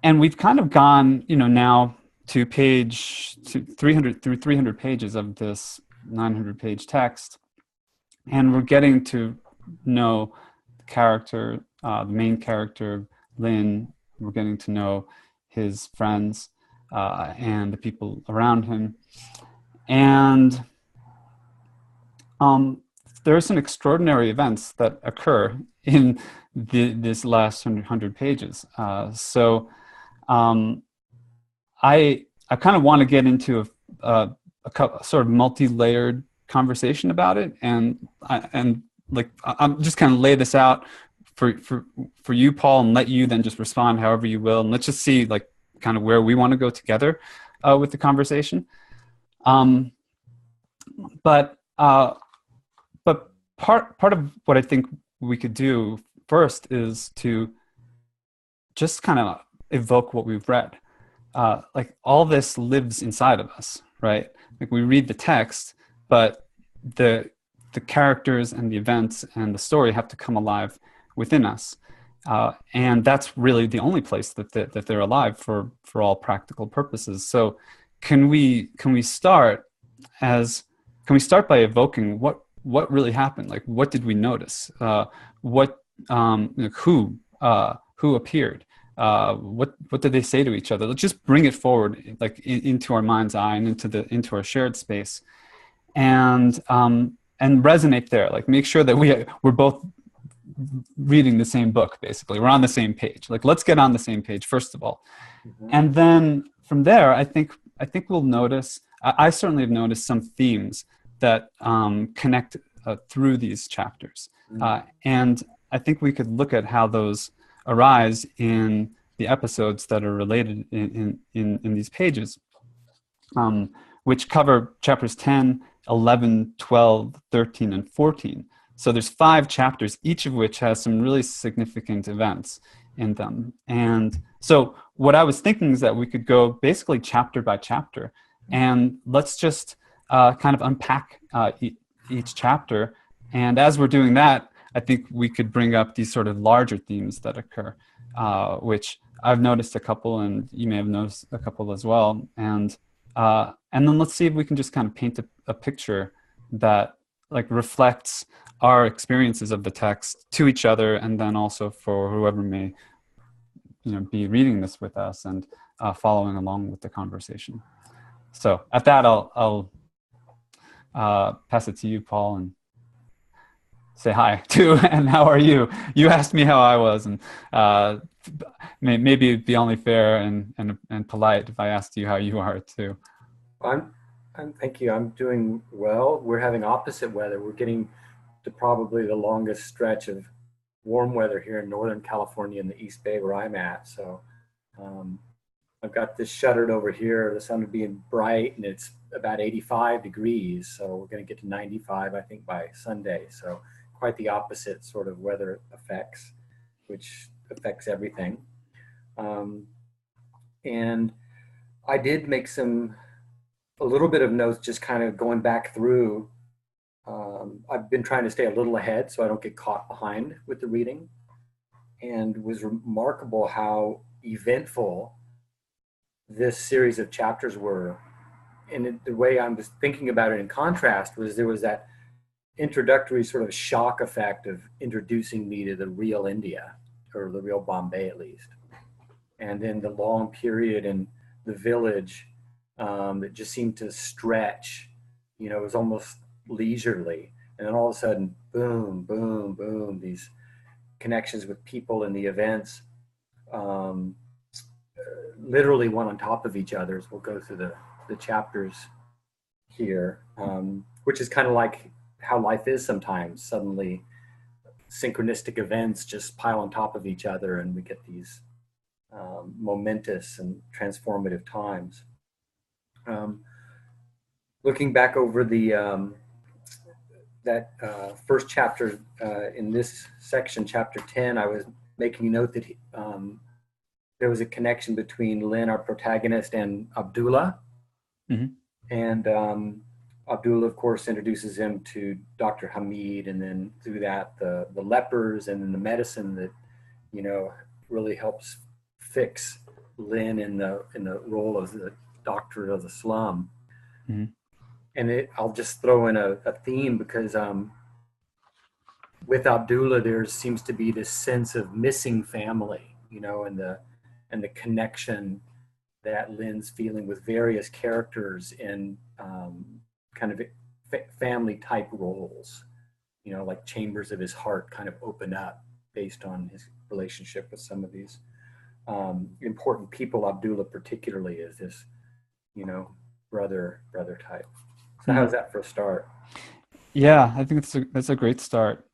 And we've kind of gone, now to page to 300 through 300 pages of this 900 page text, and we're getting to know the character, the main character, Lin. We're getting to know his friends and the people around him, and um, there are some extraordinary events that occur in this last 100 pages. Um, I kind of want to get into a sort of multi-layered conversation about it, and like I'm just kind of lay this out for you, Paul, and let you then just respond however you will, and let's just see like kind of where we want to go together with the conversation. Um, but but part of what I think we could do first is to just kind of evoke what we've read. Like all this lives inside of us, right? Like we read the text, but the characters and the events and the story have to come alive within us, and that's really the only place that they're alive for all practical purposes. So, can we start as can we start by evoking what really happened? Like, what did we notice? What like who appeared? What did they say to each other? Let's just bring it forward, like into our mind's eye and into our shared space, and resonate there. Like make sure that we're both reading the same book. Basically, we're on the same page. Like let's get on the same page first of all, and then from there, I think we'll notice. I certainly have noticed some themes that connect through these chapters, and I think we could look at how those arise in the episodes that are related in these pages, which cover chapters 10, 11, 12, 13, and 14. So there's 5 chapters, each of which has some really significant events in them. And so what I was thinking is that we could go basically chapter by chapter, and let's just kind of unpack each chapter. And as we're doing that, I think we could bring up these sort of larger themes that occur, which I've noticed a couple, and you may have noticed a couple as well. And then let's see if we can just kind of paint a picture that like reflects our experiences of the text to each other, and then also for whoever may be reading this with us and following along with the conversation. So at that, I'll pass it to you, Paul, and say hi too. And how are you? You asked me how I was, and maybe it'd be only fair and polite if I asked you how you are too. I'm, thank you. I'm doing well. We're having opposite weather. We're getting to probably the longest stretch of warm weather here in Northern California in the East Bay where I'm at. So um, I've got this shuttered over here. The sun being bright and it's about 85 degrees. So we're going to get to 95, I think, by Sunday. So quite the opposite sort of weather effects, which affects everything. Um, and I did make a little bit of notes, just kind of going back through. I've been trying to stay a little ahead so I don't get caught behind with the reading, and was remarkable how eventful this series of chapters were. And the way I was thinking about it in contrast was there was that introductory sort of shock effect of introducing me to the real India, or the real Bombay at least. And then the long period in the village that just seemed to stretch, it was almost leisurely. And then all of a sudden, boom, boom, boom, these connections with people and the events, um, literally one on top of each other as we'll go through the chapters here, which is kind of like how life is sometimes. Suddenly, synchronistic events just pile on top of each other, and we get these momentous and transformative times. Looking back over that first chapter in this section, chapter 10, I was making a note that there was a connection between Lynn, our protagonist, and Abdullah. Mm-hmm. And Abdullah, of course, introduces him to Dr. Hamid, and then through that, the lepers, and then the medicine that, really helps fix Lynn in the role of the doctor of the slum. Mhm. And I'll just throw in a theme because with Abdullah there seems to be this sense of missing family, and the connection that Lynn's feeling with various characters in kind of family type roles, like chambers of his heart kind of open up based on his relationship with some of these important people. Abdullah particularly is this, brother type. So how's that for a start? Yeah, I think that's a great start.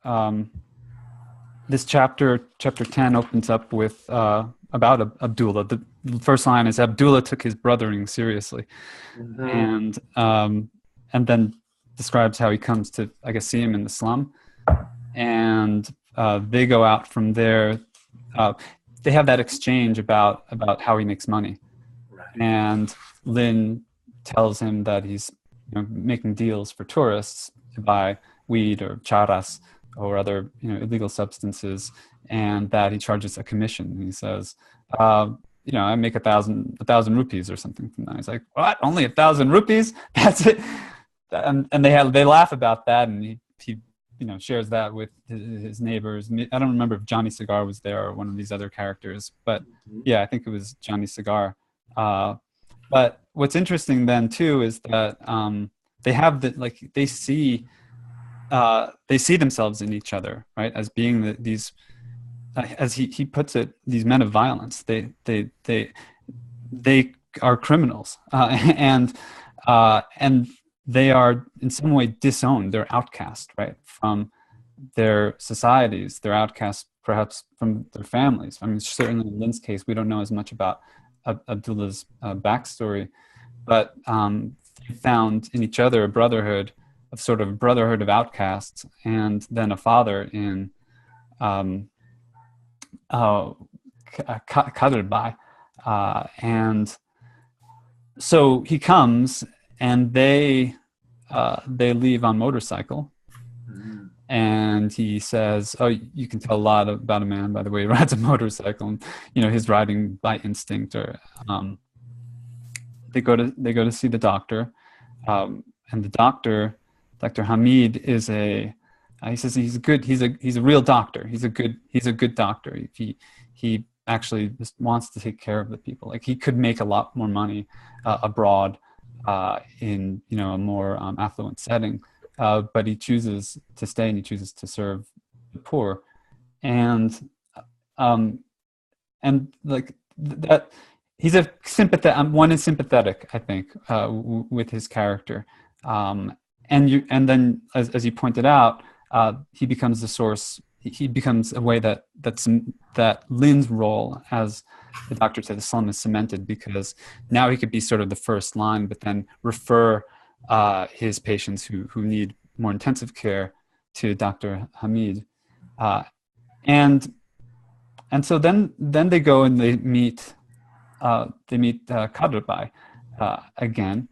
This chapter 10 opens up with about Abdullah. The first line is Abdullah took his brothering seriously, and then describes how he comes to, I guess, see him in the slum, and they go out from there. They have that exchange about how he makes money, and Lynn tells him that he's making deals for tourists to buy weed or charas or other illegal substances, and that he charges a commission. He says, I make 1,000 rupees or something from that. He's like, what? Only 1,000 rupees? That's it. And they laugh about that, and he shares that with his neighbors. I don't remember if Johnny Cigar was there or one of these other characters, but yeah, I think it was Johnny Cigar. But what's interesting then too is that they have they see themselves in each other, right, as being these, as he puts it, these men of violence. They are criminals, and they are in some way disowned. They're outcast, right, from their societies. They're outcast perhaps from their families. I mean, certainly in Lynn's case, we don't know as much about Abdullah's backstory, but they found in each other a brotherhood of outcasts, and then a father in Kader, and so he comes, and they leave on motorcycle, and he says, "Oh, you can tell a lot about a man by the way he rides a motorcycle, and his riding by instinct." Or they go to see the doctor, and the doctor, Dr. Hamid, is he says he's a real doctor. He's a good doctor. He actually just wants to take care of the people. Like, he could make a lot more money abroad in a more affluent setting, but he chooses to stay, and he chooses to serve the poor, and like that. He's a sympathetic. One is sympathetic, I think, with his character, and then as you pointed out, he becomes the source. He becomes a way that Lynn's role as the doctor to the slum is cemented, because now he could be sort of the first line, but then refer his patients who need more intensive care to Dr. Hamid, and so then they go and they meet Kaderbai again,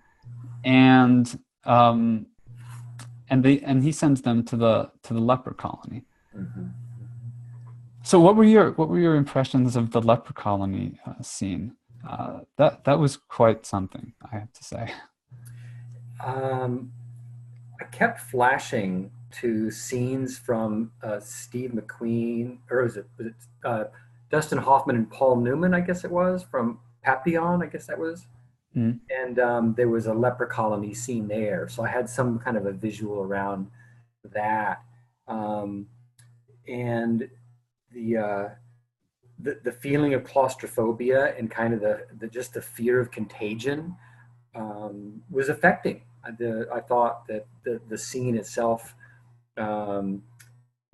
and he sends them to the leper colony. So what were your impressions of the leper colony scene? That was quite something, I have to say. I kept flashing to scenes from Steve McQueen, or was it Dustin Hoffman and Paul Newman, I guess it was, from Papillon, I guess that was. And there was a leper colony scene there, so I had some kind of a visual around that, and the feeling of claustrophobia and kind of the fear of contagion was affecting. I thought that the scene itself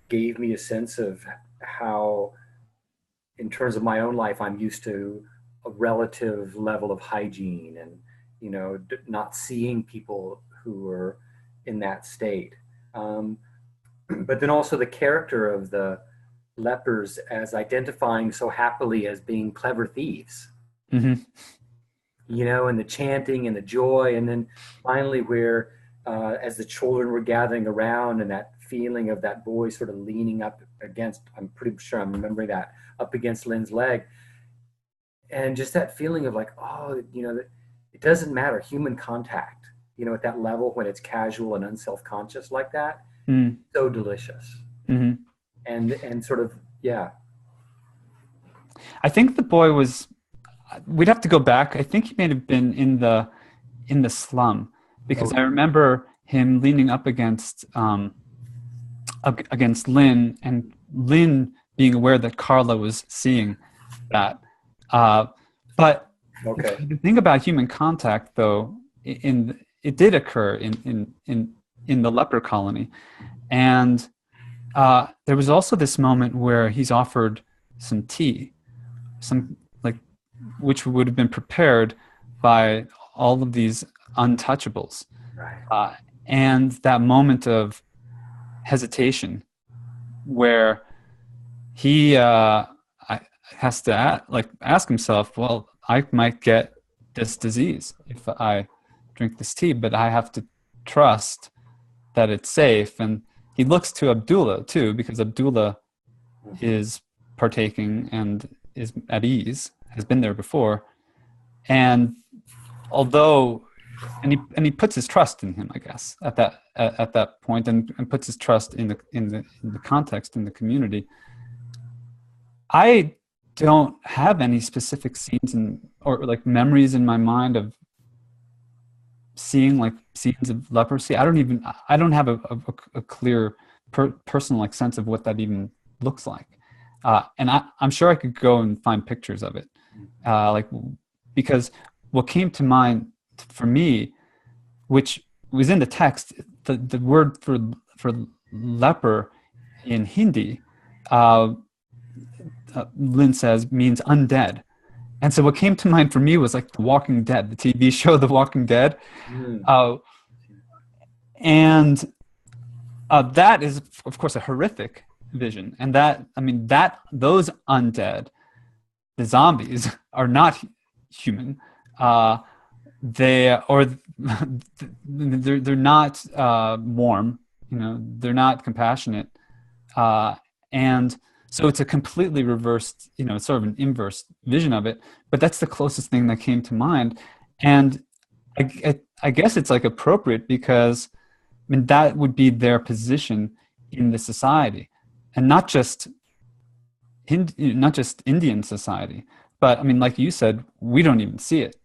gave me a sense of how, in terms of my own life, I'm used to a relative level of hygiene, and not seeing people who are in that state. But then also the character of the lepers as identifying so happily as being clever thieves. And the chanting and the joy, and then finally where as the children were gathering around, and that feeling of that boy sort of leaning up against, I'm pretty sure I'm remembering that, up against Lynn's leg, and just that feeling of like, oh, that it doesn't matter, human contact, at that level when it's casual and unself-conscious like that, Mm. so delicious. Hmm. And sort of, yeah. I think the boy was. We'd have to go back. I think he may have been in the slum, because I remember him leaning up against Lynn, and Lynn being aware that Carla was seeing that. But Okay. the thing about human contact, though, it did occur in the leper colony, and there was also this moment where he's offered some tea, some like which would have been prepared by all of these untouchables, Right. and that moment of hesitation where he has to ask himself, well, I might get this disease if I drink this tea, but I have to trust that it's safe. And he looks to Abdullah too, because Abdullah is partaking and is at ease, has been there before. And he puts his trust in him, I guess, at that point, and puts his trust in the context, in the community. I don't have any specific scenes or like memories in my mind of seeing like scenes of leprosy. I don't have a clear personal like sense of what that even looks like. And I'm sure I could go and find pictures of it. Because what came to mind for me, which was in the text, the word for leper in Hindi, Lynn says, means undead. And so what came to mind for me was like The Walking Dead, the TV show The Walking Dead. And that is, of course, a horrific vision. And those undead, the zombies, are not human. They're not warm. They're not compassionate. And so it's a completely reversed, it's sort of an inverse vision of it. But that's the closest thing that came to mind. And I guess it's like appropriate because that would be their position in the society, and not just Indian society, but like you said, we don't even see it,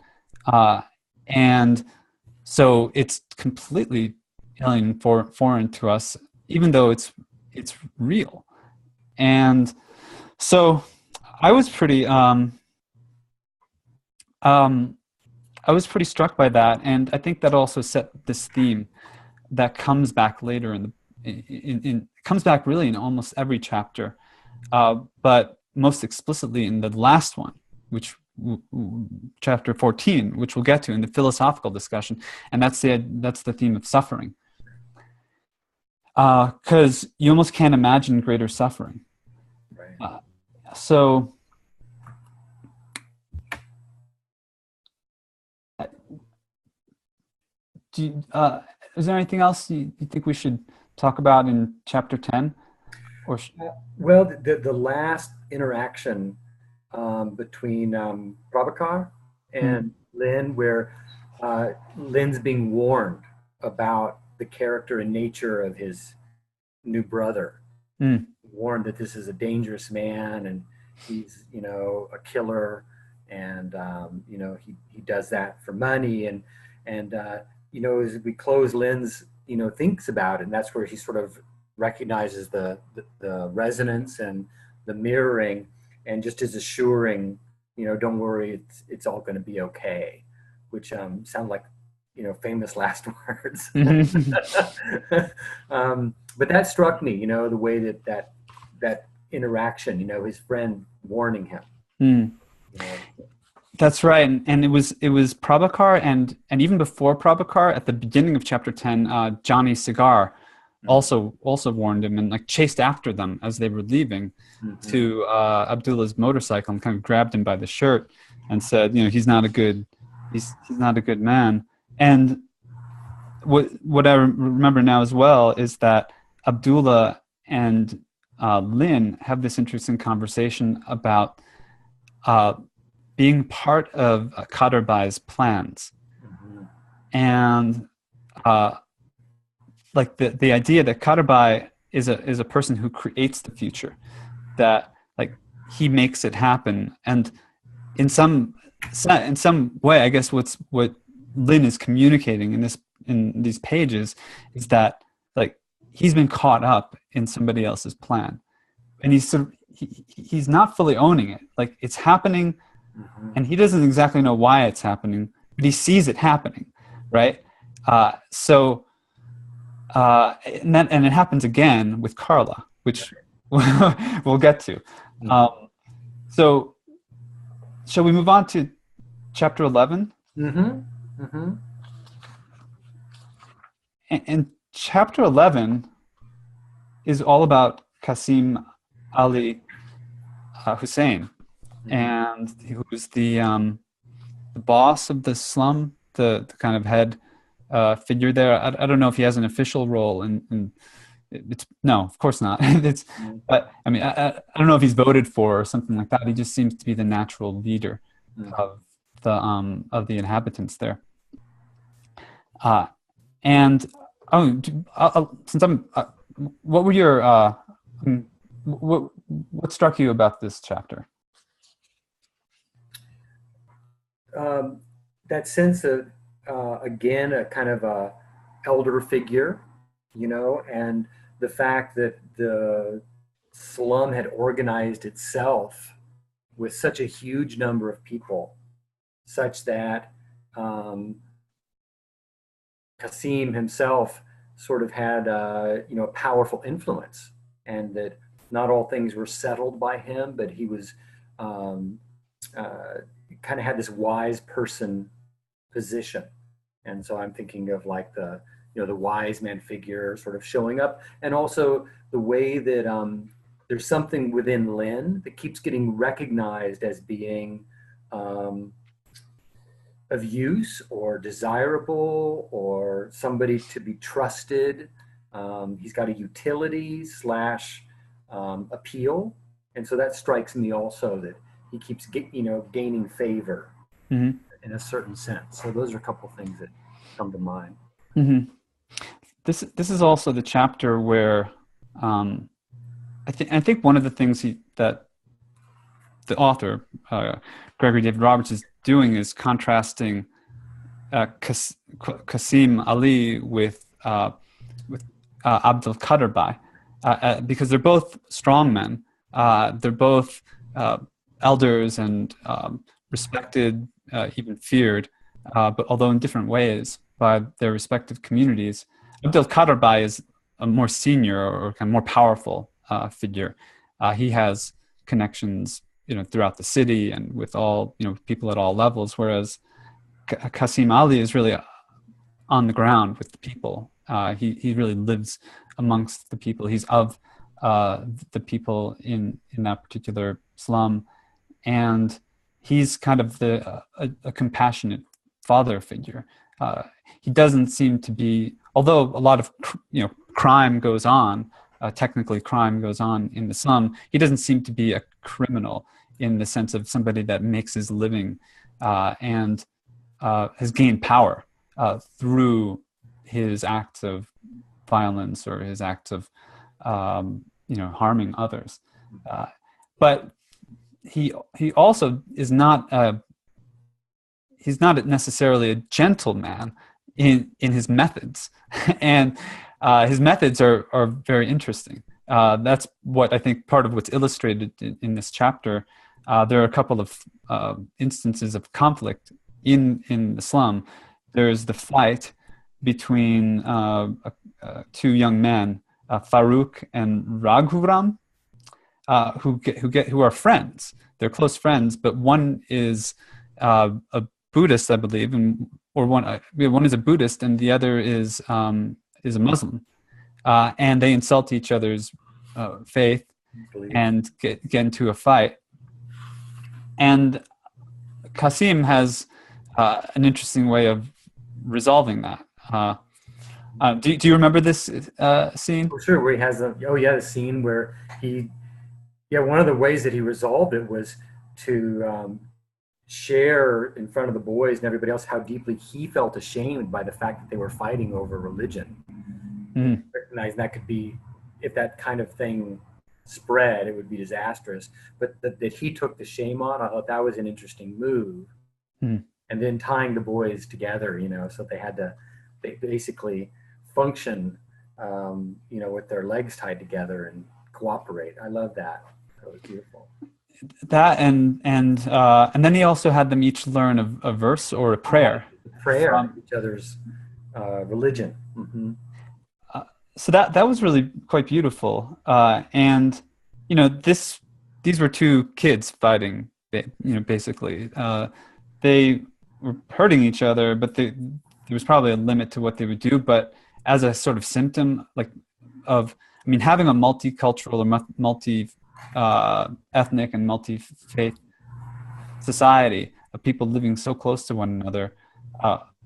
and so it's completely alien, foreign to us, even though it's real. And so I was pretty struck by that, and I think that also set this theme that comes back later comes back really in almost every chapter, but most explicitly in the last one, which chapter 14, which we'll get to in the philosophical discussion, and that's the theme of suffering. Because you almost can't imagine greater suffering. Right. So is there anything else you think we should talk about in chapter 10? Well, the last interaction between Prabhakar and Lynn, where Lynn's being warned about the character and nature of his new brother. Warned that this is a dangerous man, and he's a killer, and he does that for money, and as we close, Lynn's thinks about it, and that's where he sort of recognizes the resonance and the mirroring, and just is assuring, don't worry, it's all going to be okay, which sound like famous last words. But that struck me, the way that interaction, his friend warning him. That's right, and it was Prabhakar, and even before Prabhakar, at the beginning of chapter 10, Johnny Cigar also warned him, and like chased after them as they were leaving to Abdullah's motorcycle, and kind of grabbed him by the shirt and said, he's not a good man. And what I remember now as well is that Abdullah and Lynn have this interesting conversation about being part of Kaderbai's plans. Mhm. And like the idea that Kaderbai is a person who creates the future, that like he makes it happen. And in some way, I guess what Lin is communicating in these pages is that like he's been caught up in somebody else's plan, and he's not fully owning it. Like it's happening, Mhm. and he doesn't exactly know why it's happening, but he sees it happening, right? So and it happens again with Carla, which we'll get to. Mhm. Um, so shall we move on to chapter 11? Mhm. Mhm. And chapter 11 is all about Kasim Ali Hussein, Mhm. and who's the boss of the slum, the kind of head figure there. I don't know if he has an official role in it's no, of course not. It's Mhm. but I mean I don't know if he's voted for or something like that. He just seems to be the natural leader Mhm. of the inhabitants there. Uh, and oh, since I'm, what were your um, what struck you about this chapter? Um, that sense of again a kind of a elder figure, and the fact that the slum had organized itself with such a huge number of people, such that um, Kasim himself sort of had a powerful influence, and that not all things were settled by him, but he was um, uh, kind of had this wise person position. And so I'm thinking of like the wise man figure sort of showing up, and also the way that there's something within Lin that keeps getting recognized as being um, of use or desirable or somebody to be trusted. He's got a utility slash appeal, and so that strikes me also that he keeps gaining favor Hmm. in a certain sense. So those are a couple things that come to mind. Hmm. This is also the chapter where um, I think one of the things that the author Gregory David Roberts is doing is contrasting Kasim Ali with Abdelkader because they're both strong men. They're both uh, elders and respected, even feared, but although in different ways by their respective communities. Abdelkader is a more senior or kind of more powerful figure. He has connections, throughout the city and with all, people at all levels, whereas Kasim Ali is really on the ground with the people. He really lives amongst the people. He's of the people in that particular slum, and he's kind of a compassionate father figure. Uh, he doesn't seem to be, although a lot of crime goes on. Technically, crime goes on in the slum. He doesn't seem to be a criminal in the sense of somebody that makes his living and has gained power through his acts of violence or his acts of harming others. Uh, but he also is not he's not necessarily a gentleman in his methods, and his methods are very interesting. That's what I think part of what's illustrated in this chapter. There are a couple of instances of conflict in the slum. There's the fight between two young men, Farouk and Raghuram, who are friends. They're close friends, but one is a Buddhist, I believe, or one is a Buddhist and the other is a Muslim, and they insult each other's faith Beliefs. and get into a fight. And Kasim has an interesting way of resolving that. Do you remember this scene? Oh, sure. Where he has the scene where one of the ways that he resolved it was to share in front of the boys and everybody else how deeply he felt ashamed by the fact that they were fighting over religion. Mm. Recognize that could be, if that kind of thing spread, it would be disastrous. But that he took the shame on, I thought that was an interesting move. Mm. And then tying the boys together, so they basically function, with their legs tied together and cooperate. I love that. That was beautiful. That and then he also had them each learn a verse or a prayer Prayer, from each other's religion. Mm-hmm. so that was really quite beautiful. And these were two kids fighting, basically. They were hurting each other, but there was probably a limit to what they would do. But as a sort of symptom, having a multicultural or multi ethnic and multi-faith society of people living so close to one another,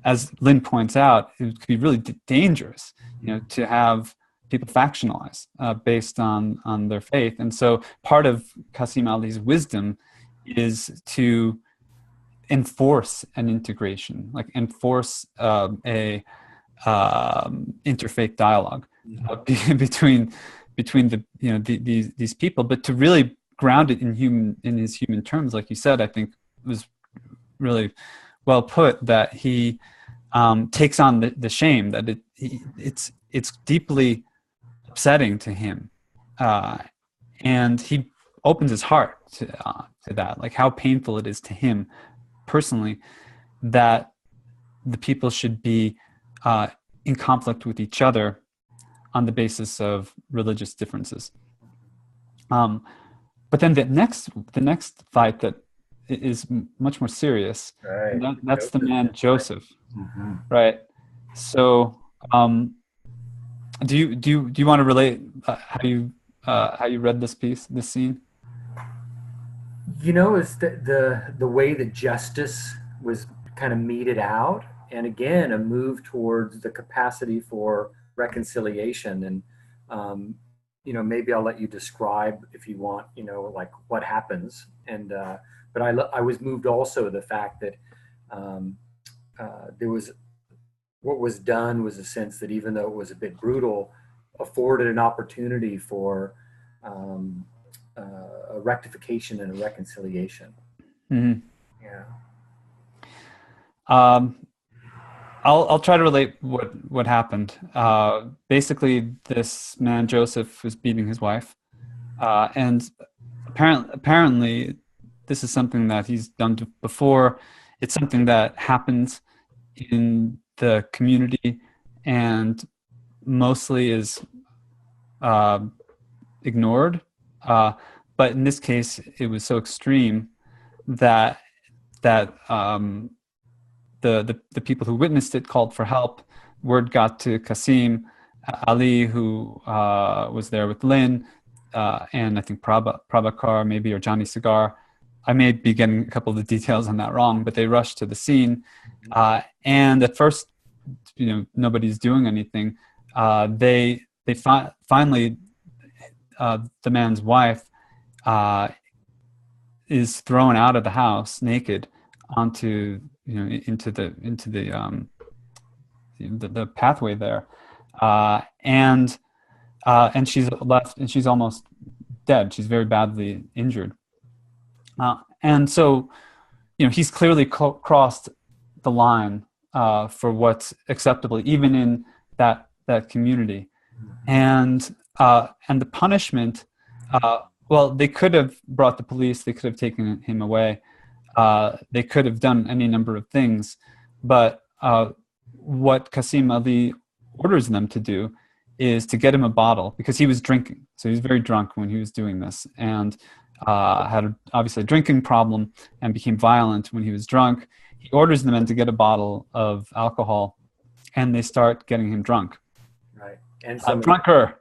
as Lynn points out, it could be really dangerous, to have people factionalize based on their faith. And so part of Kasim Ali's wisdom is to enforce an integration, like enforce a interfaith dialogue between these people, but to really ground it in his human terms, like you said, I think was really well put, that he takes on the shame, that it's deeply upsetting to him, and he opens his heart to that, like how painful it is to him personally that the people should be in conflict with each other on the basis of religious differences. But then the next fight that is much more serious, right. That's the man Joseph, mm-hmm. right? So do you want to relate how you read this scene? It's the way that justice was kind of meted out, and again a move towards the capacity for reconciliation. And maybe I'll let you describe, if you want, like what happens. And but I was moved also the fact that there was, what was done was a sense that even though it was a bit brutal, afforded an opportunity for a rectification and a reconciliation. Mm-hmm. Yeah. I'll try to relate what happened. Basically, this man Joseph was beating his wife, and apparently, this is something that he's done before. It's something that happens in the community and mostly is ignored. But in this case, it was so extreme that the people who witnessed it called for help. Word got to Kasim Ali, who was there with Lynn, and I think Prabhakar, maybe, or Johnny Cigar. I may be getting a couple of the details on that wrong, but they rushed to the scene. And at first, nobody's doing anything. They finally, the man's wife is thrown out of the house naked onto into the pathway there, and she's left, and she's almost dead. She's very badly injured, and so he's clearly crossed the line for what's acceptable, even in that community, and the punishment. Well, they could have brought the police. They could have taken him away. They could have done any number of things, but what Kasim Ali orders them to do is to get him a bottle, because he was drinking. So he was very drunk when he was doing this, and had obviously a drinking problem and became violent when he was drunk. He orders the men to get a bottle of alcohol, and they start getting him drunk. Right, and drunker.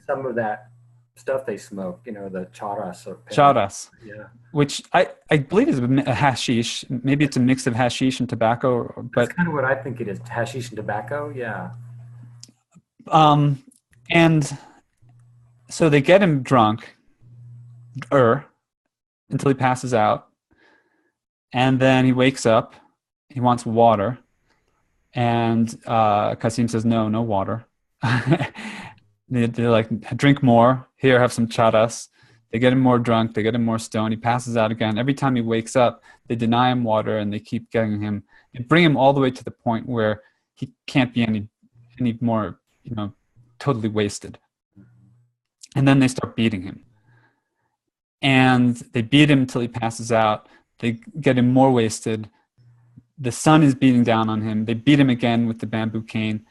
Some of that stuff they smoke, the charas or charas, yeah, which I believe is a hashish. Maybe it's a mix of hashish and tobacco. But that's kind of what I think it is: hashish and tobacco. Yeah. And so they get him drunk, until he passes out, And then he wakes up. He wants water. And Kasim says, no, no water. They're like, drink more. Here, have some charas. They get him more drunk. They get him more stoned. He passes out again. Every time he wakes up, they deny him water, and they keep getting him. They bring him all the way to the point where he can't be any more, totally wasted. And then they start beating him. And they beat him until he passes out. They get him more wasted. The sun is beating down on him. They beat him again with the bamboo cane.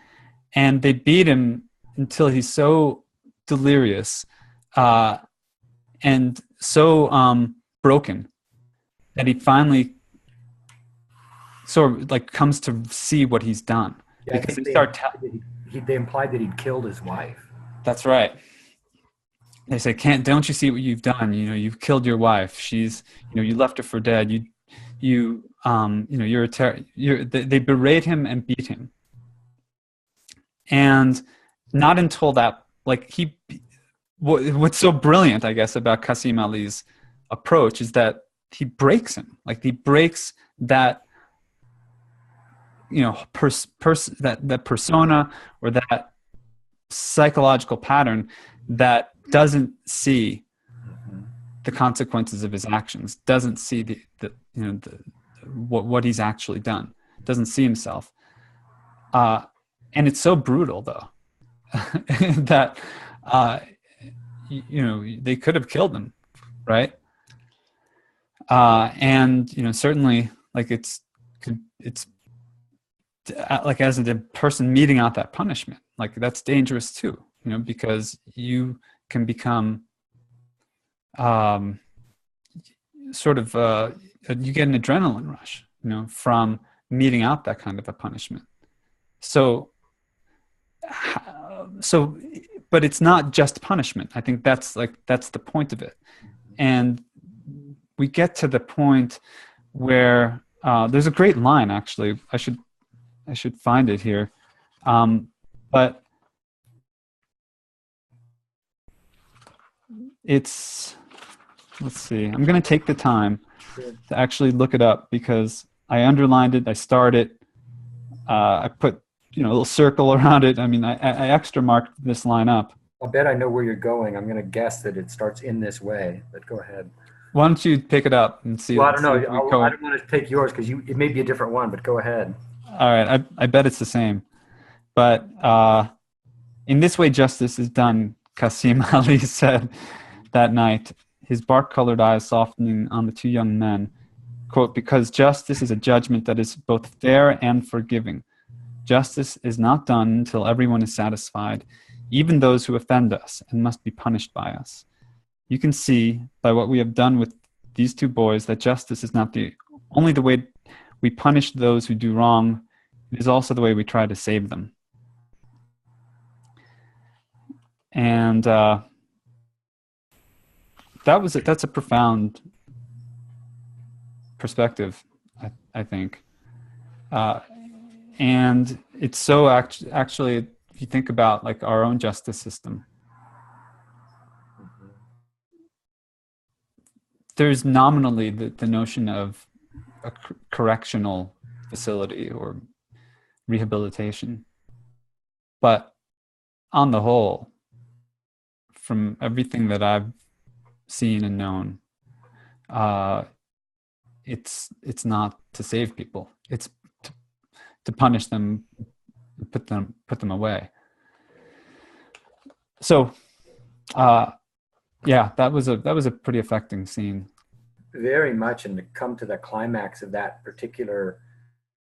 And they beat him until he's so delirious and so broken that he finally sort of like comes to see what he's done. Yeah, because they implied that he'd killed his wife. That's right. They say, don't you see what you've done? You've killed your wife. She's, you left her for dead. You're they berate him and beat him. And not until that, like what's so brilliant, I guess, about Kasim Ali's approach is that he breaks him. Like he breaks that, that persona or that psychological pattern that doesn't see the consequences of his actions, doesn't see what he's actually done, doesn't see himself. And it's so brutal, though, that they could have killed him, right? And certainly, like it's like as a person meting out that punishment, like that's dangerous too, because you can become sort of you get an adrenaline rush, from meting out that kind of a punishment. So, but it's not just punishment. I think that's the point of it. And we get to the point where there's a great line, actually. I should find it here. But it's, let's see, I'm going to take the time to actually look it up because I underlined it, I starred it, I put a little circle around it. I mean, I extra marked this line up. I'll bet I know where you're going. I'm going to guess that it starts in this way, but go ahead. Why don't you pick it up and see? Well, I don't know. I don't want to take yours because it may be a different one, but go ahead. All right. I bet it's the same. But in this way justice is done, Kasim Ali said that night, his bark-colored eyes softening on the two young men. Quote, because justice is a judgment that is both fair and forgiving. Justice is not done until everyone is satisfied, even those who offend us and must be punished by us. You can see by what we have done with these two boys that justice is not only the way we punish those who do wrong, it is also the way we try to save them. And that's a profound perspective, I think. And it's so actually, if you think about like our own justice system, there's nominally the notion of a correctional facility or rehabilitation. But on the whole, from everything that I've seen and known, it's not to save people. It's to punish them, put them away. So, yeah, that was a pretty affecting scene. Very much, and to come to the climax of that particular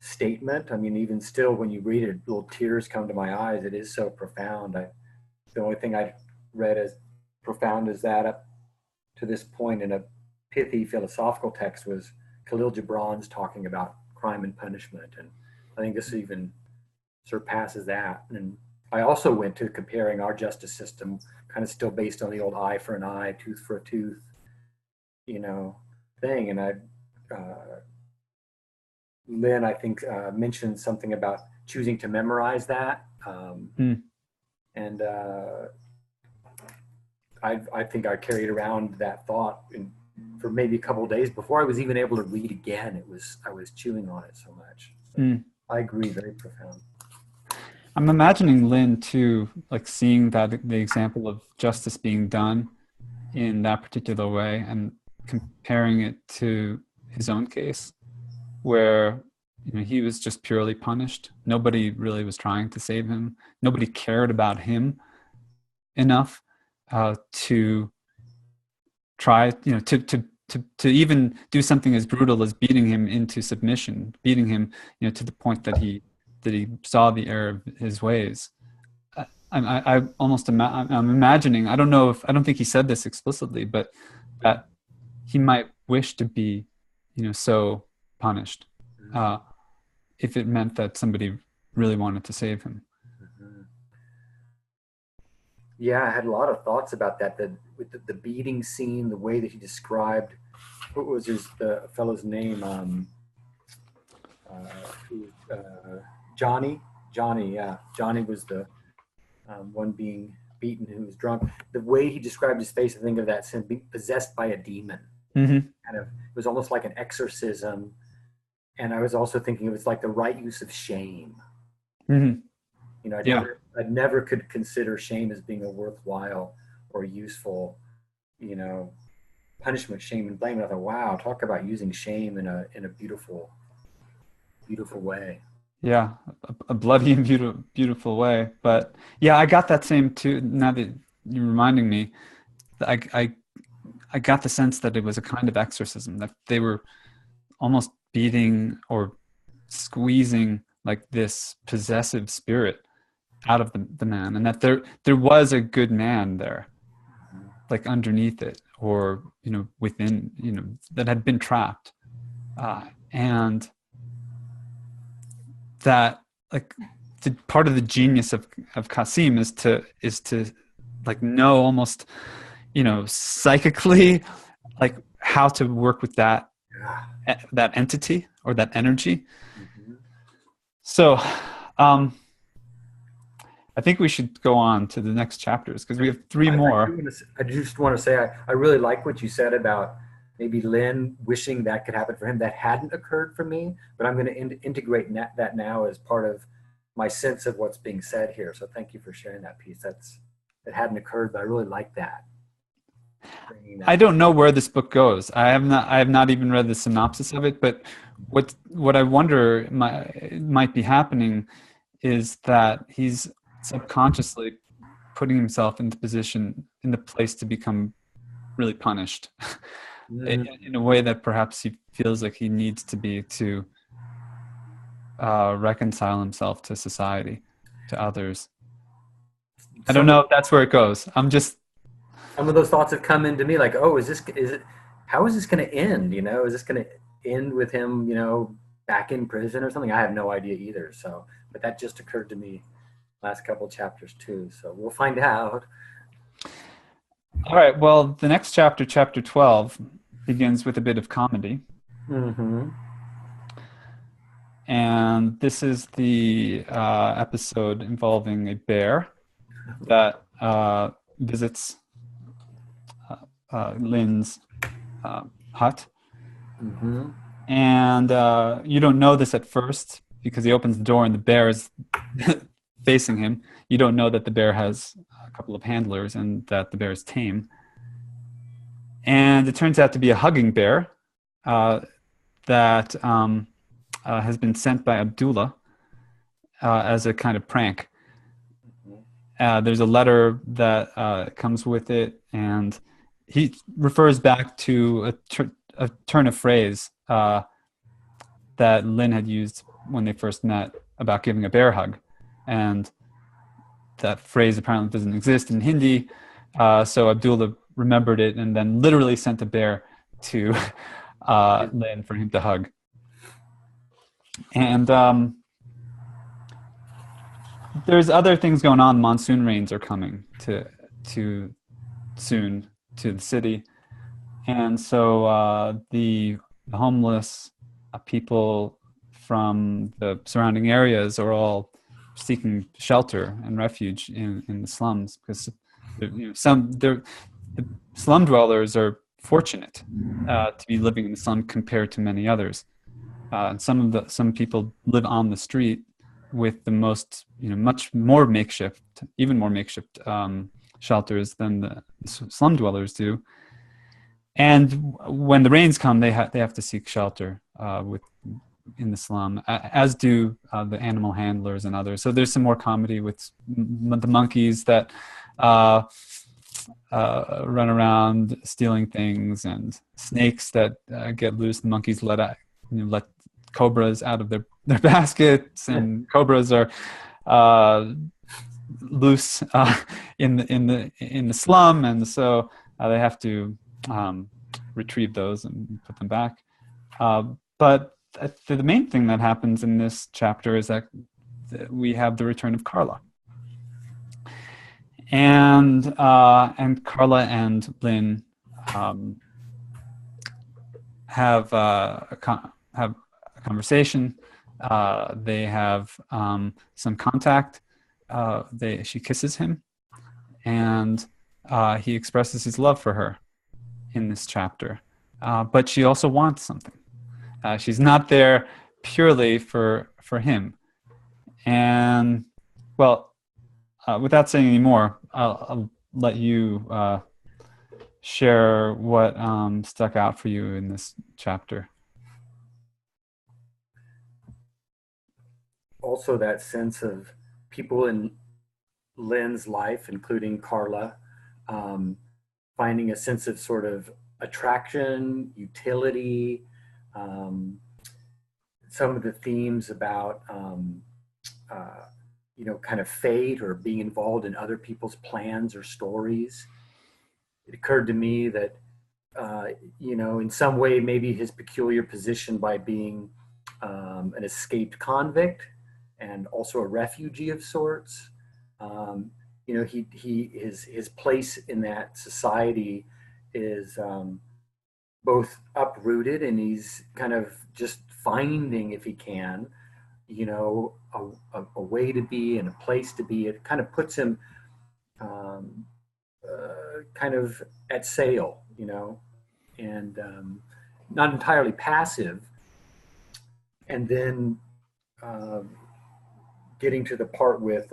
statement, I mean, even still, when you read it, little tears come to my eyes. It is so profound. The only thing I read as profound as that up to this point in a pithy philosophical text was Khalil Gibran's talking about crime and punishment, and I think this even surpasses that. And I also went to comparing our justice system, kind of still based on the old eye for an eye, tooth for a tooth, thing. And Lynn, I think, mentioned something about choosing to memorize that. And I think I carried around that thought for maybe a couple of days before I was even able to read again. I was chewing on it so much. So I agree, very profound. I'm imagining Lin too, like seeing that the example of justice being done in that particular way and comparing it to his own case, where he was just purely punished. Nobody really was trying to save him. Nobody cared about him enough to try, to even do something as brutal as beating him into submission, beating him, to the point that he saw the error of his ways. I'm imagining. I don't think he said this explicitly, but that he might wish to be, so punished, if it meant that somebody really wanted to save him. Yeah, I had a lot of thoughts about that. With the beating scene, the way that he described, what was the fellow's name? Johnny. Yeah, Johnny was the one being beaten who was drunk. The way he described his face, I think of that sense, being possessed by a demon. Kind of, it was almost like an exorcism. And I was also thinking it was like the right use of shame. I never could consider shame as being a worthwhile or useful, punishment, shame, and blame. And I thought, wow, talk about using shame in a beautiful, beautiful way. Yeah, a bloody and beautiful way. But yeah, I got that same too. Now that you're reminding me, I got the sense that it was a kind of exorcism, that they were almost beating or squeezing like this possessive spirit out of the man, and that there was a good man there, like underneath it, or within, that had been trapped, and that like part of the genius of Kasim is to like know almost psychically like how to work with that entity or that energy. So I think we should go on to the next chapters because we have three more. I just want to say I really like what you said about maybe Lin wishing that could happen for him. That hadn't occurred for me, but I'm going to integrate that now as part of my sense of what's being said here. So thank you for sharing that piece. That hadn't occurred, but I really like that. I don't know where this book goes. I have not even read the synopsis of it, but what I wonder might be happening is that he's subconsciously putting himself in the place to become really punished in a way that perhaps he feels like he needs to be to reconcile himself to society, to others. I don't know if that's where it goes. Some of those thoughts have come into me, like, oh, how is this going to end? Is this going to end with him, back in prison or something? I have no idea either. So, but that just occurred to me last couple chapters too. So we'll find out. All right. Well, the next chapter, chapter 12, begins with a bit of comedy. And this is the episode involving a bear that visits Lin's hut. And you don't know this at first because he opens the door and the bear is facing him. You don't know that the bear has a couple of handlers and that the bear is tame. And it turns out to be a hugging bear that has been sent by Abdullah as a kind of prank. There's a letter that comes with it, and he refers back to a turn of phrase that Lin had used when they first met about giving a bear hug. And that phrase apparently doesn't exist in Hindi, so Abdullah remembered it and then literally sent a bear to Lin for him to hug. And there's other things going on. Monsoon rains are coming soon to the city, and so the homeless people from the surrounding areas are all seeking shelter and refuge in the slums, because the slum dwellers are fortunate to be living in the slum compared to many others. And some people live on the street with the most, much more makeshift, even more makeshift shelters than the slum dwellers do. And when the rains come, they have to seek shelter in the slum, as do the animal handlers and others. So there's some more comedy with the monkeys that run around stealing things, and snakes that get loose. The monkeys let cobras out of their baskets, and cobras are loose in the slum, and so they have to retrieve those and put them back. But the main thing that happens in this chapter is that we have the return of Carla, and Carla and Lynn have a conversation. They have some contact. She kisses him, and he expresses his love for her in this chapter. But she also wants something. She's not there purely for him. And, well, without saying any more, I'll let you share what stuck out for you in this chapter. Also, that sense of people in Lynn's life, including Carla, finding a sense of sort of attraction, utility, some of the themes about, kind of fate or being involved in other people's plans or stories. It occurred to me that, in some way, maybe his peculiar position by being an escaped convict and also a refugee of sorts, his place in that society is both uprooted, and he's kind of just finding, if he can, a way to be and a place to be. It kind of puts him kind of at sail, and not entirely passive. And then getting to the part with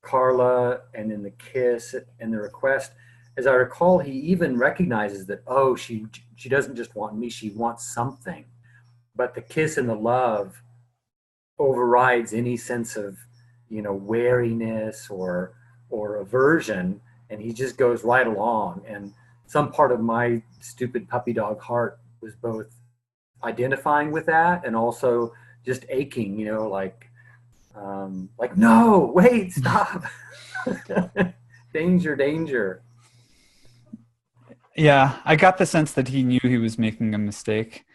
Carla, and then the kiss and the request. As I recall, he even recognizes that, she doesn't just want me, she wants something. But the kiss and the love overrides any sense of, wariness or aversion, and he just goes right along. And some part of my stupid puppy dog heart was both identifying with that and also just aching, like, no, wait, stop. Danger. Yeah, I got the sense that he knew he was making a mistake.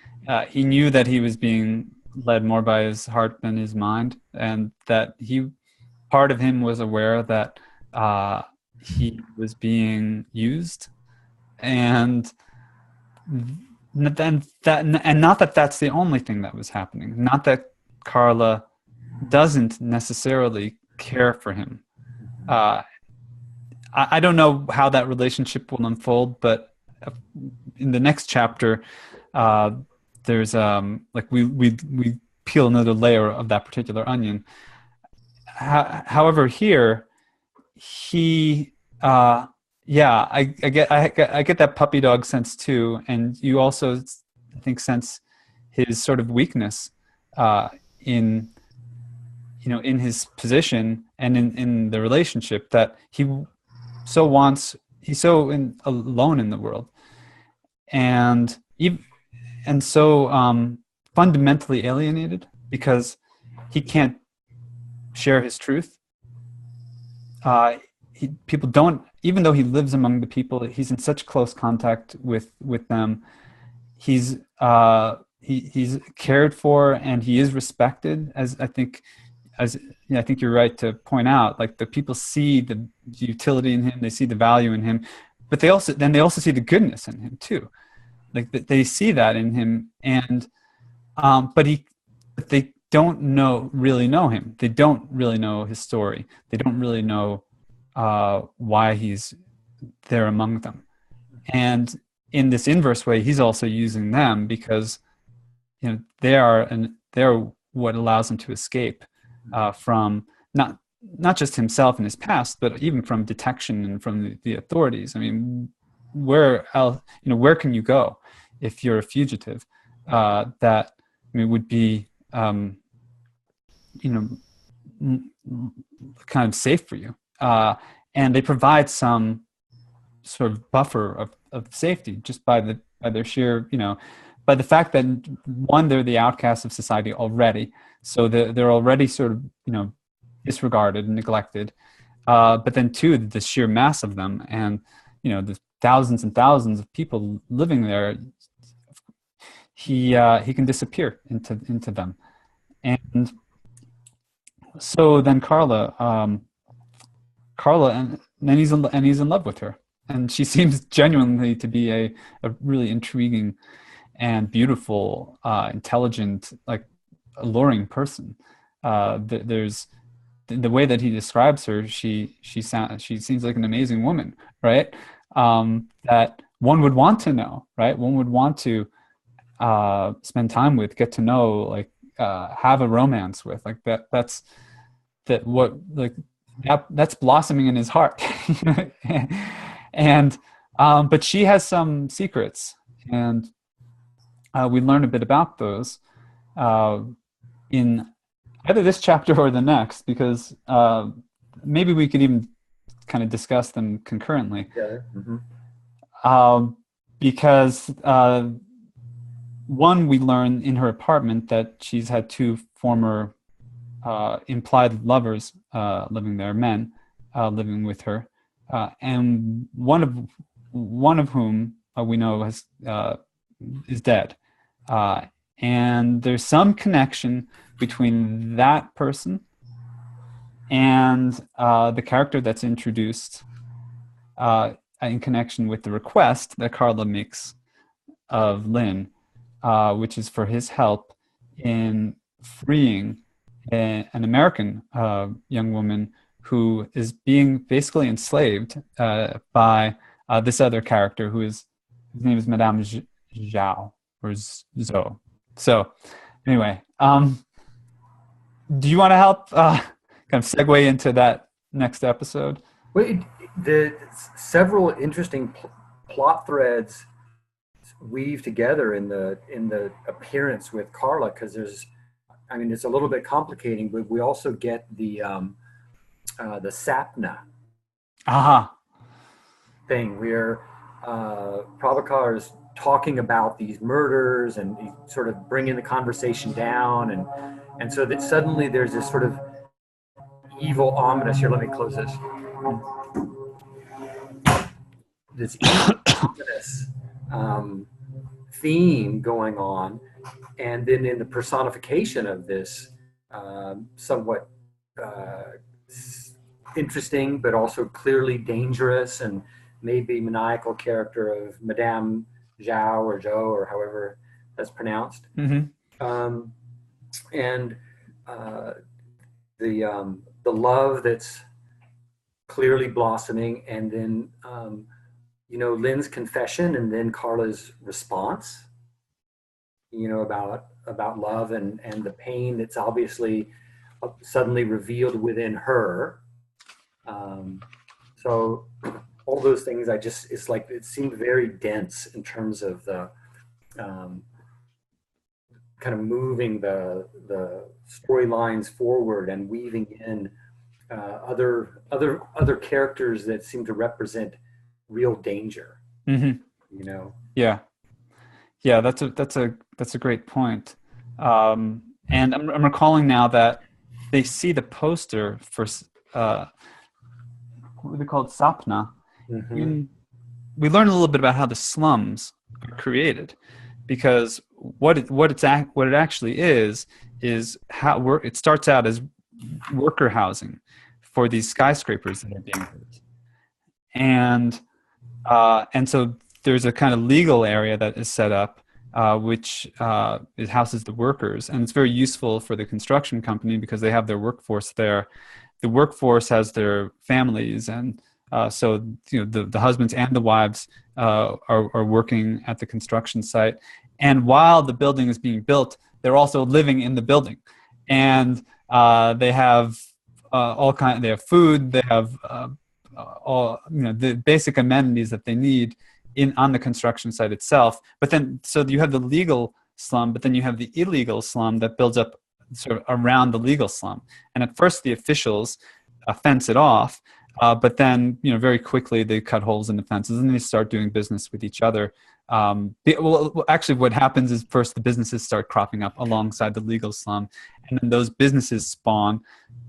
He knew that he was being led more by his heart than his mind, and that part of him was aware that he was being used, and not that that's the only thing that was happening. Not that Carla doesn't necessarily care for him. I don't know how that relationship will unfold, but in the next chapter, there's we peel another layer of that particular onion. However, here I get that puppy dog sense too, and you also, I think, sense his sort of weakness in his position and in the relationship, that he's so alone in the world, and so fundamentally alienated, because he can't share his truth. People don't, even though he lives among the people, he's in such close contact with them. He's cared for, and he is respected, as I think you're right to point out. Like, the people see the utility in him, they see the value in him, but they also see the goodness in him too. Like, they see that in him, and but they don't really know him. They don't really know his story. They don't really know why he's there among them. And in this inverse way, he's also using them because, you know, they're what allows him to escape from not just himself and his past, but even from detection and from the authorities. I mean, where else, you know, where can you go if you're a fugitive? That, I mean, would be, you know, kind of safe for you. And they provide some sort of buffer of safety just by their sheer, you know, by the fact that, one, they're the outcasts of society already, so they're already sort of, you know, disregarded and neglected. But then, two, the sheer mass of them, and, you know, the thousands and thousands of people living there, he can disappear into them. And so then Carla, and he's in love with her, and she seems genuinely to be a really intriguing and beautiful, intelligent, like alluring person. There's the way that he describes her. She seems like an amazing woman, right? That one would want to know, right? One would want to spend time with, get to know, like have a romance with, like that's blossoming in his heart. And but she has some secrets, and we learn a bit about those in either this chapter or the next, because maybe we could even kind of discuss them concurrently. Yeah. Mm-hmm. Because one, we learn in her apartment that she's had two former implied lovers living there, men living with her, and one of whom we know is dead, and there's some connection between that person and the character that's introduced in connection with the request that Carla makes of Lin, which is for his help in freeing an American young woman who is being basically enslaved by this other character his name is Madame Zhou, or Zhou. So anyway, do you want to help kind of segue into that next episode? Well, the several interesting plot threads weave together in the appearance with Carla, because it's a little bit complicating, but we also get the Sapna thing where Prabhakar is talking about these murders, and he's sort of bringing the conversation down, and so that suddenly there's this sort of evil, ominous, here, let me close this evil, ominous theme going on, and then in the personification of this somewhat interesting but also clearly dangerous and maybe maniacal character of Madame Zhou, or however that's pronounced. Mm-hmm. And the love that's clearly blossoming, and then Lin's confession, and then Carla's response, about love and the pain that's obviously suddenly revealed within her. So all those things, it's like it seemed very dense in terms of the kind of moving the storylines forward and weaving in other characters that seem to represent real danger. Mm-hmm. Yeah, that's a great point. And I'm recalling now that they see the poster for what were they called, Sapna. Mm-hmm. We learn a little bit about how the slums are created, because what it actually is how it starts out as worker housing for these skyscrapers that are being built, and so there's a kind of legal area that is set up, which it houses the workers, and it's very useful for the construction company because they have their workforce there. The workforce has their families and So the husbands and the wives are working at the construction site, and while the building is being built, they're also living in the building, and they have they have food, they have all the basic amenities that they need on the construction site itself. But then, so you have the legal slum, but then you have the illegal slum that builds up sort of around the legal slum. And at first, the officials fence it off, but then very quickly they cut holes in the fences and they start doing business with each other. Actually, what happens is first the businesses start cropping up alongside the legal slum, and then those businesses spawn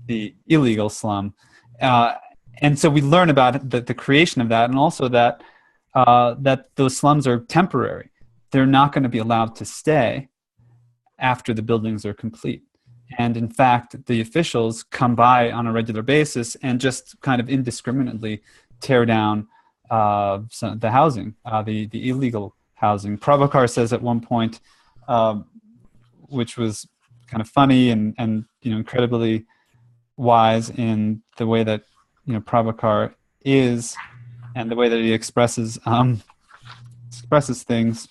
the illegal slum. And so we learn about the creation of that, and also that that those slums are temporary. They're not going to be allowed to stay after the buildings are complete. And in fact, the officials come by on a regular basis and just kind of indiscriminately tear down the housing, the illegal housing. Prabhakar says at one point, which was kind of funny and incredibly wise in the way that Prabhakar is, and the way that he expresses things.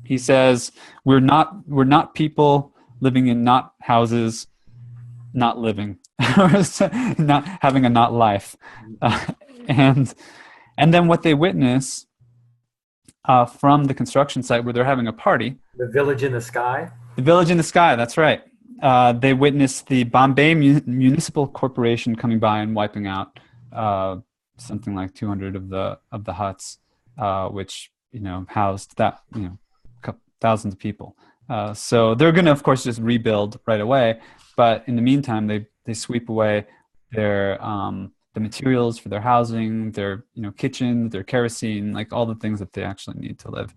He says, "We're not people living in not houses, not living, not having a not life," and then what they witness from the construction site where they're having a party. The village in the sky. The village in the sky. That's right. They witness the Bombay Municipal Corporation coming by and wiping out something like 200 of the huts, which housed that thousands of people. So they're going to, of course, just rebuild right away. But in the meantime, they sweep away their the materials for their housing, their kitchen, their kerosene, like all the things that they actually need to live.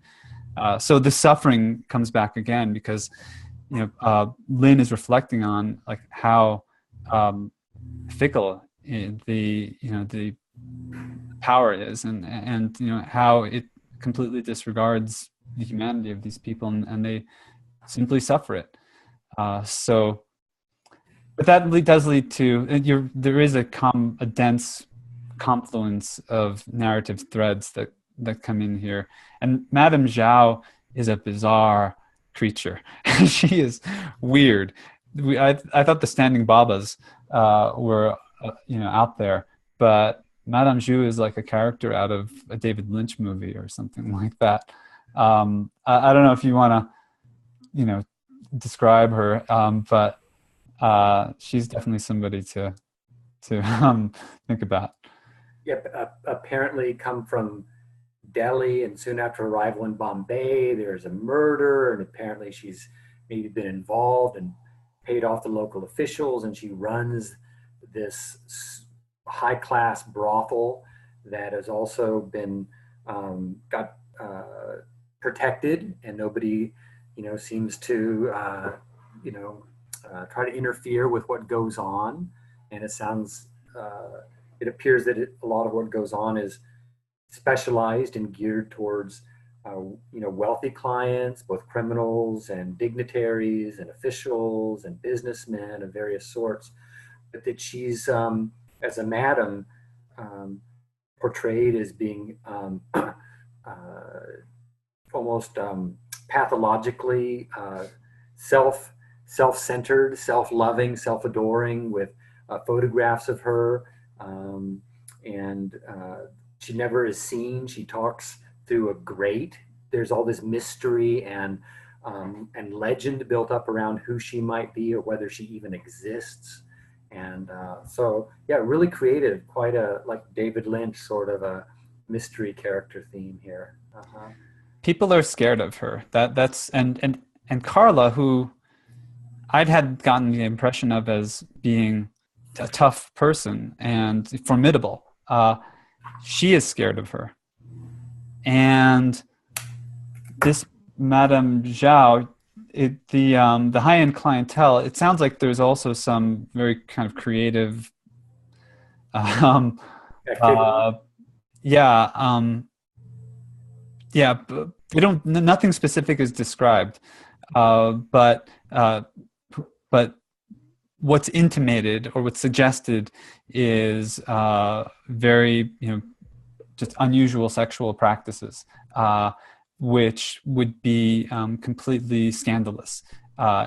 So the suffering comes back again because Lynn is reflecting on like how fickle the power is, and how it completely disregards the humanity of these people, and they simply suffer it. But that does lead to there is a dense confluence of narrative threads that come in here, and Madame Zhou is a bizarre creature. She is weird. I thought the standing babas were out there, but Madame Zhou is like a character out of a David Lynch movie or something like that. I don't know if you want to describe her, but she's definitely somebody to think about. Yep, apparently come from Delhi, and soon after arrival in Bombay, there's a murder, and apparently she's maybe been involved and paid off the local officials, and she runs this high-class brothel that has also been got protected, and nobody seems to try to interfere with what goes on. And it appears that a lot of what goes on is specialized and geared towards wealthy clients, both criminals and dignitaries and officials and businessmen of various sorts, but that she's as a madam portrayed as being almost pathologically self-centered, self-loving, self-adoring, with photographs of her, and she never is seen. She talks through a grate. There's all this mystery and legend built up around who she might be or whether she even exists. And so, yeah, really creative, quite a like David Lynch sort of a mystery character theme here. People are scared of her. That's and Carla, who had gotten the impression of as being a tough person and formidable. She is scared of her. And this Madame Zhou, the high-end clientele, it sounds like there's also some very kind of creative nothing specific is described, but what's intimated or what's suggested is very, just unusual sexual practices, which would be completely scandalous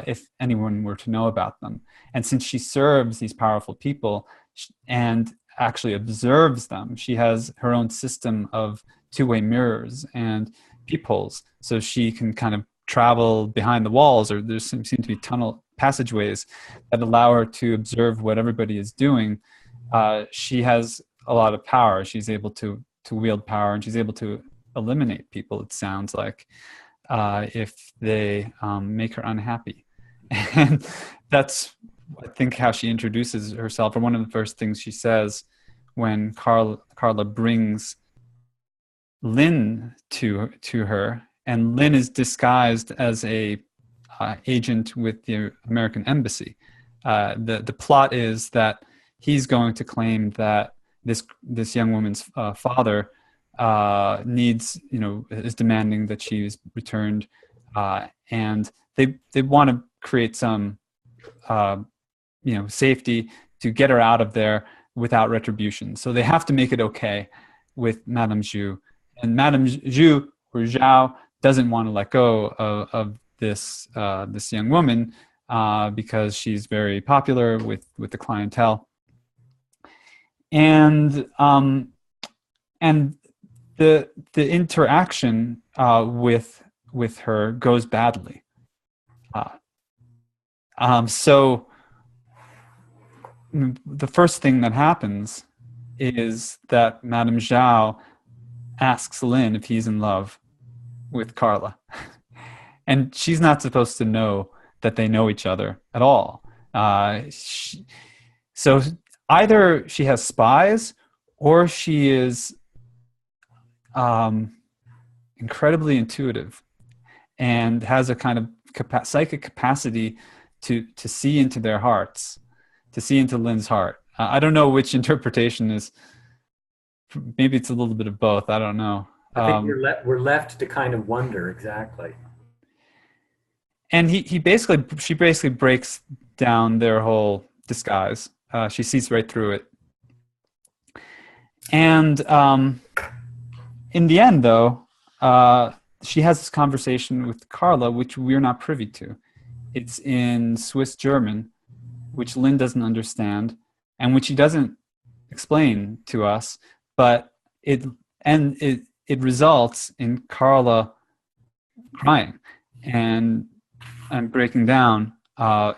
if anyone were to know about them. And since she serves these powerful people and actually observes them, she has her own system of two-way mirrors and peepholes, so she can kind of travel behind the walls, or there seem to be tunnel passageways that allow her to observe what everybody is doing. She has a lot of power. She's able to wield power, and she's able to eliminate people, it sounds like, if they make her unhappy. And that's, I think, how she introduces herself, or one of the first things she says when Carla brings Lynn to her, and Lynn is disguised as a agent with the American embassy. The plot is that he's going to claim that this young woman's father is demanding that she is returned, and they want to create some safety to get her out of there without retribution. So they have to make it okay with Madame Zhou, and Madame Zhou, or Zhao, doesn't want to let go of this young woman because she's very popular with the clientele, and the interaction with her goes badly. So the first thing that happens is that Madame Zhao asks Lin if he's in love with Carla. And she's not supposed to know that they know each other at all. So either she has spies, or she is incredibly intuitive and has a kind of psychic capacity to see into their hearts, to see into Lin's heart. I don't know which interpretation is. Maybe it's a little bit of both. I don't know. I think we're left to kind of wonder exactly. And she basically breaks down their whole disguise. She sees right through it. And in the end, though, she has this conversation with Carla, which we're not privy to. It's in Swiss German, which Lin doesn't understand, and which he doesn't explain to us. But it results in Carla crying and breaking down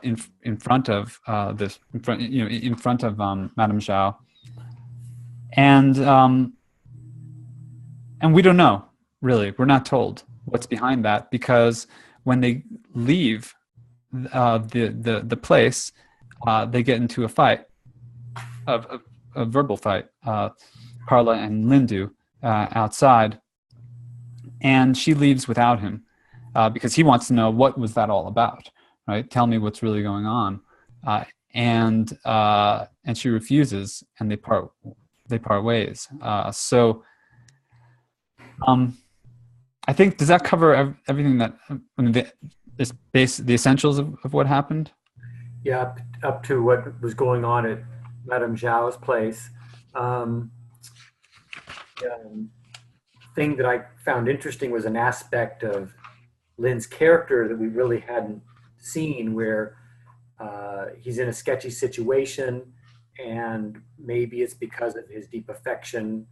in front of Madame Zhao, and we don't know, really. We're not told what's behind that, because when they leave the place, they get into a fight, a verbal fight. Carla and Lin do outside, and she leaves without him because he wants to know, what was that all about, right? Tell me what's really going on. And she refuses, and they part ways. So I think, does that cover everything that the essentials of what happened? Yeah, up to what was going on at Madame Zhao's place. Thing that I found interesting was an aspect of Lin's character that we really hadn't seen, where he's in a sketchy situation, and maybe it's because of his deep affection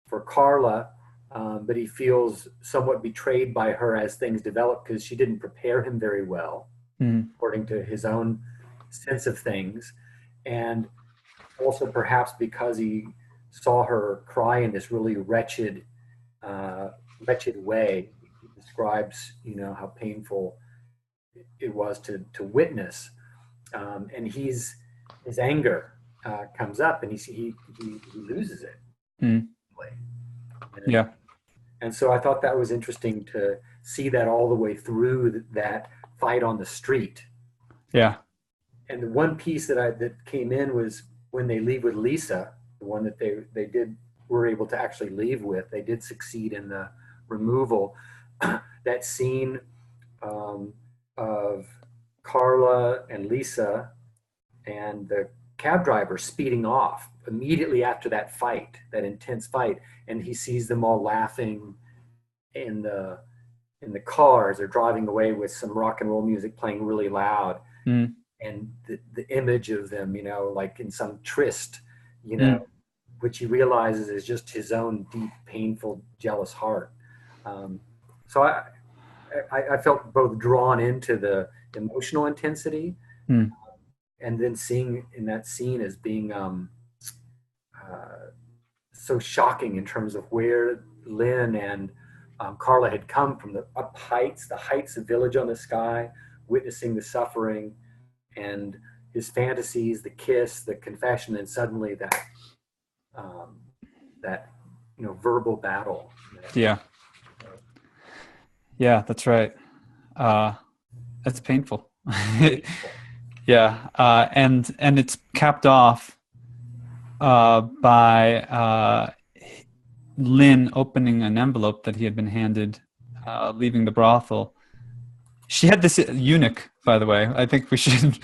for Carla, but he feels somewhat betrayed by her as things develop, because she didn't prepare him very well, according to his own sense of things. And also perhaps because he saw her cry in this really wretched way. He describes, how painful it was to witness, and his anger comes up, and he loses it. Yeah. And so I thought that was interesting to see that all the way through that fight on the street. Yeah. And the one piece that came in was when they leave with Lisa, the one that they were able to actually leave with. They did succeed in the removal. That scene of Carla and Lisa and the cab driver speeding off immediately after that fight, that intense fight, and he sees them all laughing in the cars. They're driving away with some rock and roll music playing really loud, and the image of them, like in some tryst, which he realizes is just his own deep, painful, jealous heart. So I felt both drawn into the emotional intensity, and then seeing in that scene as being so shocking in terms of where Lynn and Carla had come from, the heights of Village on the Sky, witnessing the suffering and his fantasies, the kiss, the confession, and suddenly that verbal battle. Yeah. Yeah, that's right. That's painful. Yeah, and it's capped off by Lynn opening an envelope that he had been handed, leaving the brothel. She had this eunuch, by the way. I think we should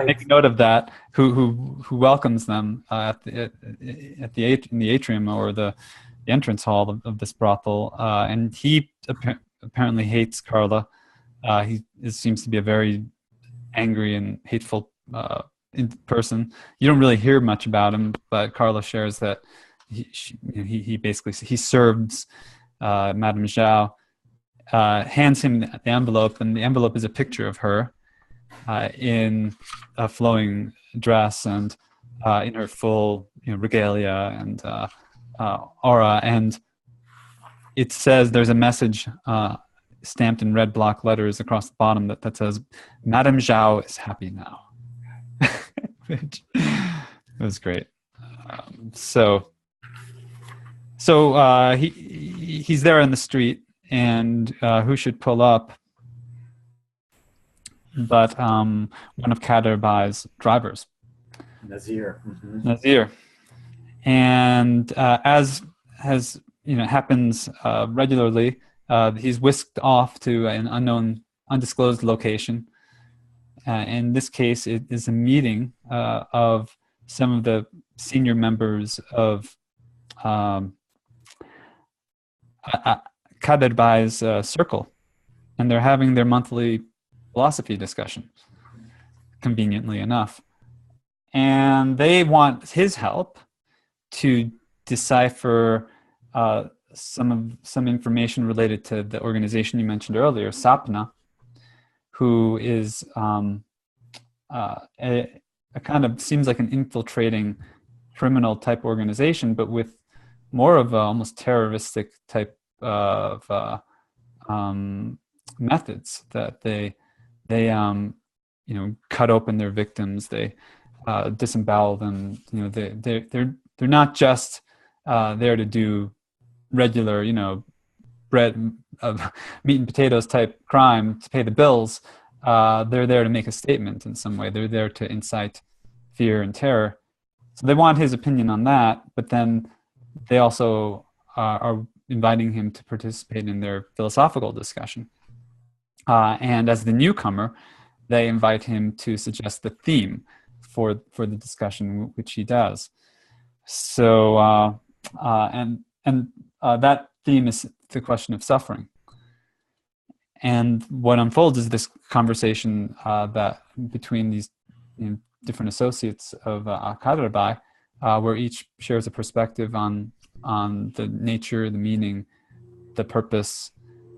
make note of that. Who welcomes them in the atrium or the entrance hall of this brothel, and he apparently hates Carla. He seems to be a very angry and hateful person. You don't really hear much about him, but Carla shares that he basically serves Madame Zhou, hands him the envelope, and the envelope is a picture of her in a flowing dress and in her full regalia and aura, and it says there's a message stamped in red block letters across the bottom that says, "Madame Zhou is happy now." Which was great. So he's there in the street, and who should pull up but one of Kader Bai's drivers, Nazir. Nazir. And as has happens regularly, he's whisked off to an undisclosed location. In this case, it is a meeting of some of the senior members of Kader Bai's circle, and they're having their monthly philosophy discussion, conveniently enough. And they want his help to decipher some information related to the organization you mentioned earlier, Sapna, who is a kind of seems like an infiltrating criminal type organization, but with more of a almost terroristic type of methods, that they cut open their victims, they disembowel them. They're not just there to do regular bread of meat and potatoes type crime to pay the bills. They're there to make a statement in some way. They're there to incite fear and terror. So they want his opinion on that, but then they also are inviting him to participate in their philosophical discussion. And as the newcomer, they invite him to suggest the theme for the discussion, which he does. So that theme is the question of suffering. And what unfolds is this conversation that between these different associates of Kader Bai, where each shares a perspective on the nature, the meaning, the purpose,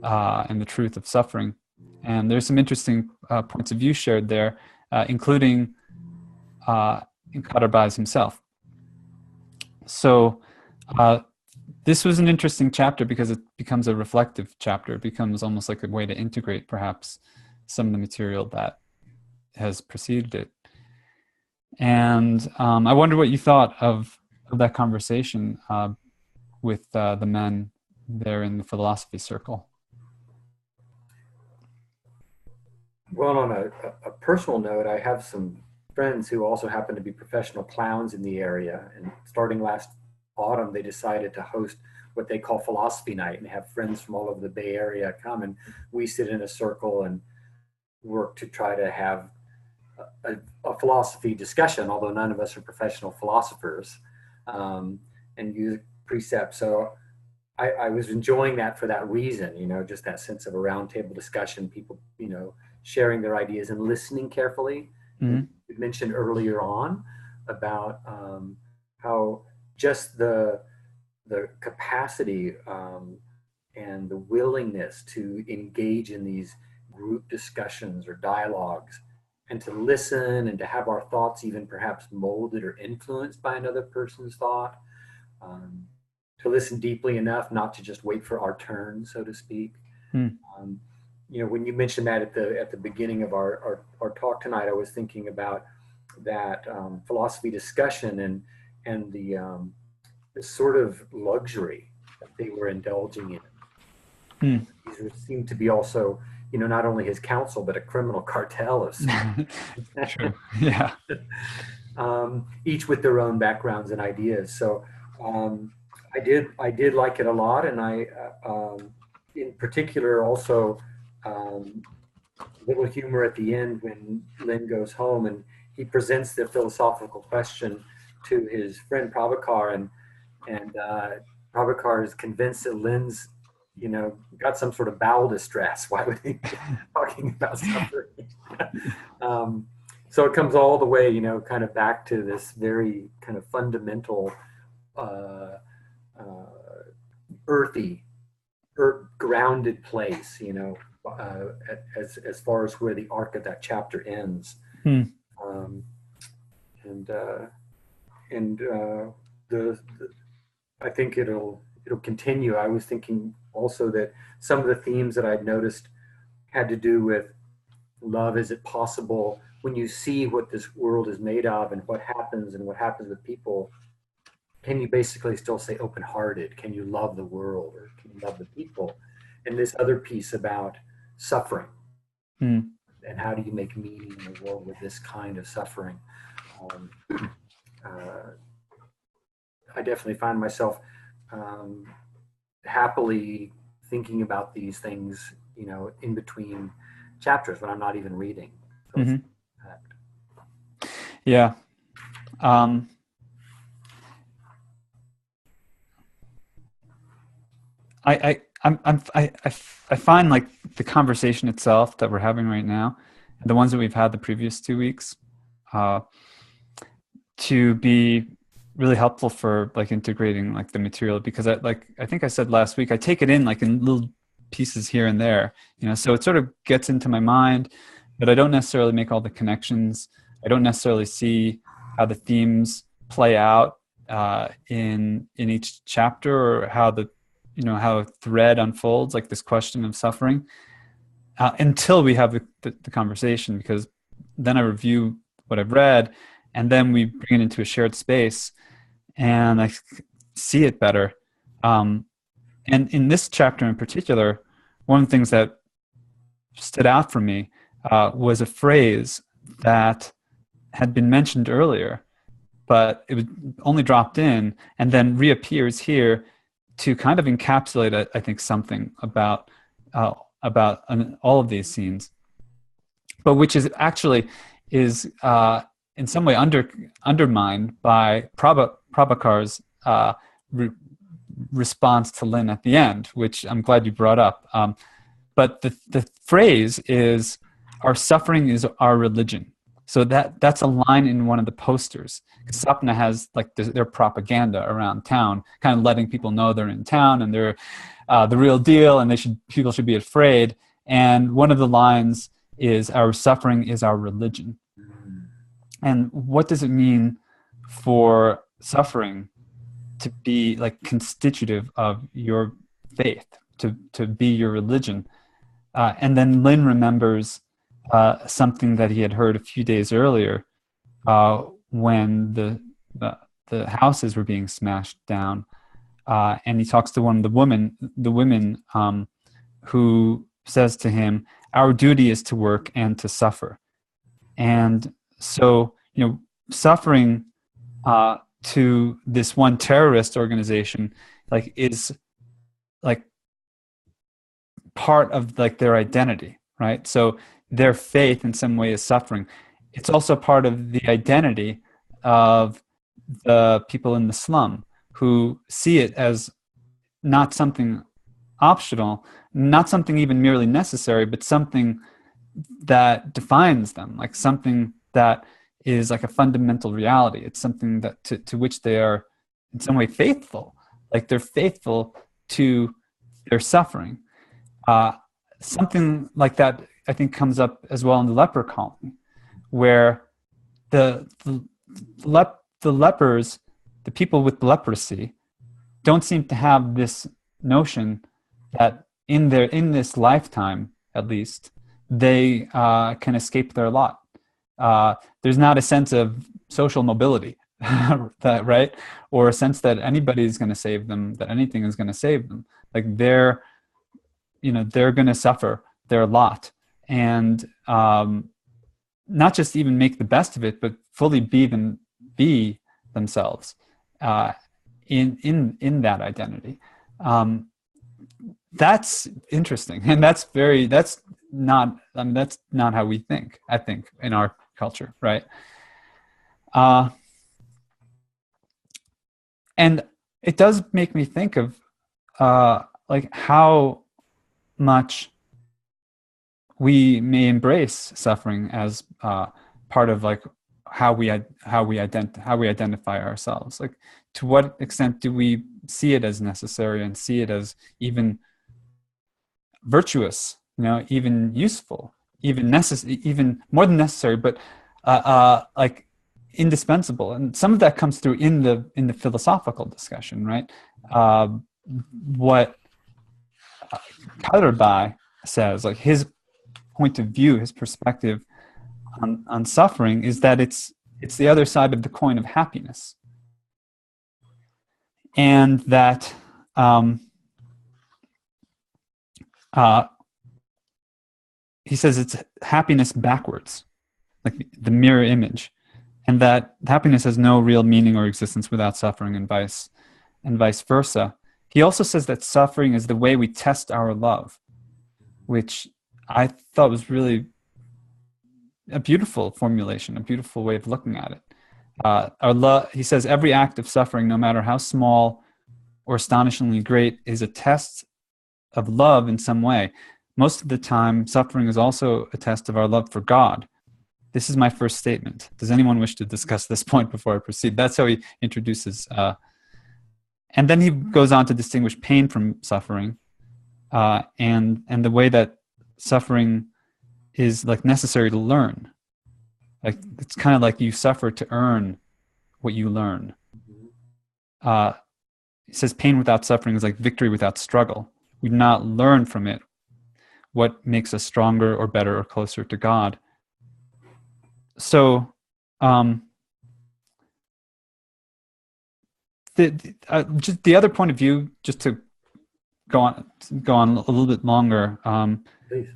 and the truth of suffering. And there's some interesting points of view shared there, including in Kader Bai's himself. So this was an interesting chapter because it becomes a reflective chapter. It becomes almost like a way to integrate perhaps some of the material that has preceded it. And I wonder what you thought of that conversation with the men there in the philosophy circle. Well, on a personal note, I have some friends who also happen to be professional clowns in the area. And starting last autumn, they decided to host what they call philosophy night and have friends from all over the Bay Area come, and we sit in a circle and work to try to have a philosophy discussion, although none of us are professional philosophers, and use precept. So I was enjoying that for that reason, just that sense of a roundtable discussion, people, sharing their ideas and listening carefully. Mm-hmm. You mentioned earlier on about how just the capacity and the willingness to engage in these group discussions or dialogues, and to listen and to have our thoughts even perhaps molded or influenced by another person's thought, to listen deeply enough not to just wait for our turn, so to speak. When you mentioned that at the beginning of our talk tonight, I was thinking about that philosophy discussion and the sort of luxury that they were indulging in. These seemed to be also, not only his counsel, but a criminal cartel of True. Yeah. Each with their own backgrounds and ideas. So I did like it a lot, and I, in particular, also a little humor at the end when Lin goes home and he presents the philosophical question to his friend Prabhakar, and Prabhakar is convinced that Lin's got some sort of bowel distress. Why would he be talking about suffering? So it comes all the way, kind of back to this very kind of fundamental, earthy, grounded place, as far as where the arc of that chapter ends. I think it'll continue. I was thinking also that some of the themes that I'd noticed had to do with love. Is it possible, when you see what this world is made of and what happens with people, can you basically still say open-hearted? Can you love the world, or can you love the people? And this other piece about suffering, and how do you make meaning in the world with this kind of suffering? I definitely find myself happily thinking about these things, in between chapters when I'm not even reading. So yeah. I find like the conversation itself that we're having right now, the ones that we've had the previous 2 weeks, to be really helpful for like integrating like the material, because I think I said last week, I take it in like in little pieces here and there, so it sort of gets into my mind, but I don't necessarily make all the connections. I don't necessarily see how the themes play out in each chapter, or how how a thread unfolds, like this question of suffering, until we have the conversation, because then I review what I've read, and then we bring it into a shared space, and I see it better. And in this chapter in particular, one of the things that stood out for me was a phrase that had been mentioned earlier, but it was only dropped in and then reappears here to kind of encapsulate, I think, something about all of these scenes, but which is actually in some way undermined by Prabhakar's response to Lin at the end, which I'm glad you brought up. But the phrase is, "Our suffering is our religion." So that's a line in one of the posters. Sapna has like their propaganda around town, kind of letting people know they're in town and they're the real deal, and people should be afraid. And one of the lines is, "Our suffering is our religion." And what does it mean for suffering to be like constitutive of your faith, to be your religion? And then Lin remembers something that he had heard a few days earlier, when the houses were being smashed down, and he talks to one of the women who says to him, "Our duty is to work and to suffer." And so, suffering to this one terrorist organization, like, is like part of like their identity, right? So their faith in some way is suffering. it's also part of the identity of the people in the slum who see it as not something optional, not something even merely necessary, but something that defines them, like something that is like a fundamental reality. It's something that to which they are in some way faithful, like they're faithful to their suffering. Something like that, I think, comes up as well in the leper colony, where the lepers, the people with leprosy, don't seem to have this notion that in this lifetime, at least, they can escape their lot. There's not a sense of social mobility, that, right? Or a sense that anybody is going to save them, that anything is going to save them. Like they're going to suffer their lot, and not just even make the best of it, but fully be themselves in that identity. That's interesting, and that's not how we think, I think, in our culture, right? And it does make me think of like how much we may embrace suffering as part of like how we identify ourselves. Like, to what extent do we see it as necessary and see it as even virtuous, even useful, even more than necessary, but like indispensable? And some of that comes through in the philosophical discussion, right? What Kaderbai says, like his point of view, his perspective on suffering, is that it's the other side of the coin of happiness, and that he says it's happiness backwards, like the mirror image, and that happiness has no real meaning or existence without suffering, and vice versa. He also says that suffering is the way we test our love, which I thought was really a beautiful formulation, a beautiful way of looking at it. Our love, he says, every act of suffering, no matter how small or astonishingly great, is a test of love in some way. Most of the time, suffering is also a test of our love for God. This is my first statement. Does anyone wish to discuss this point before I proceed? That's how he introduces. And then he goes on to distinguish pain from suffering, and the way that suffering is like necessary to learn. Like it's kind of like you suffer to earn what you learn. He says pain without suffering is like victory without struggle. We do not learn from it what makes us stronger or better or closer to God. So just the other point of view, just to go on a little bit longer,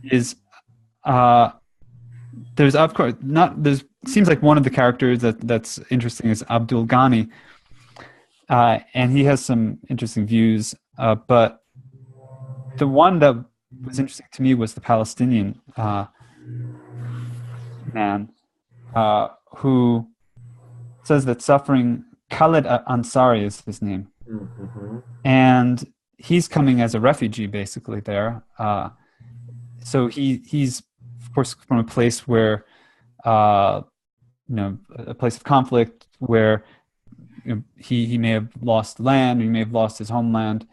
is there's, of course, seems like one of the characters that's interesting is Abdul Ghani, and he has some interesting views, but the one that was interesting to me was the Palestinian man who says that suffering, Khaled Ansari is his name, and he's coming as a refugee basically there. So he's of course from a place where a place of conflict, where he may have lost land, he may have lost his homeland,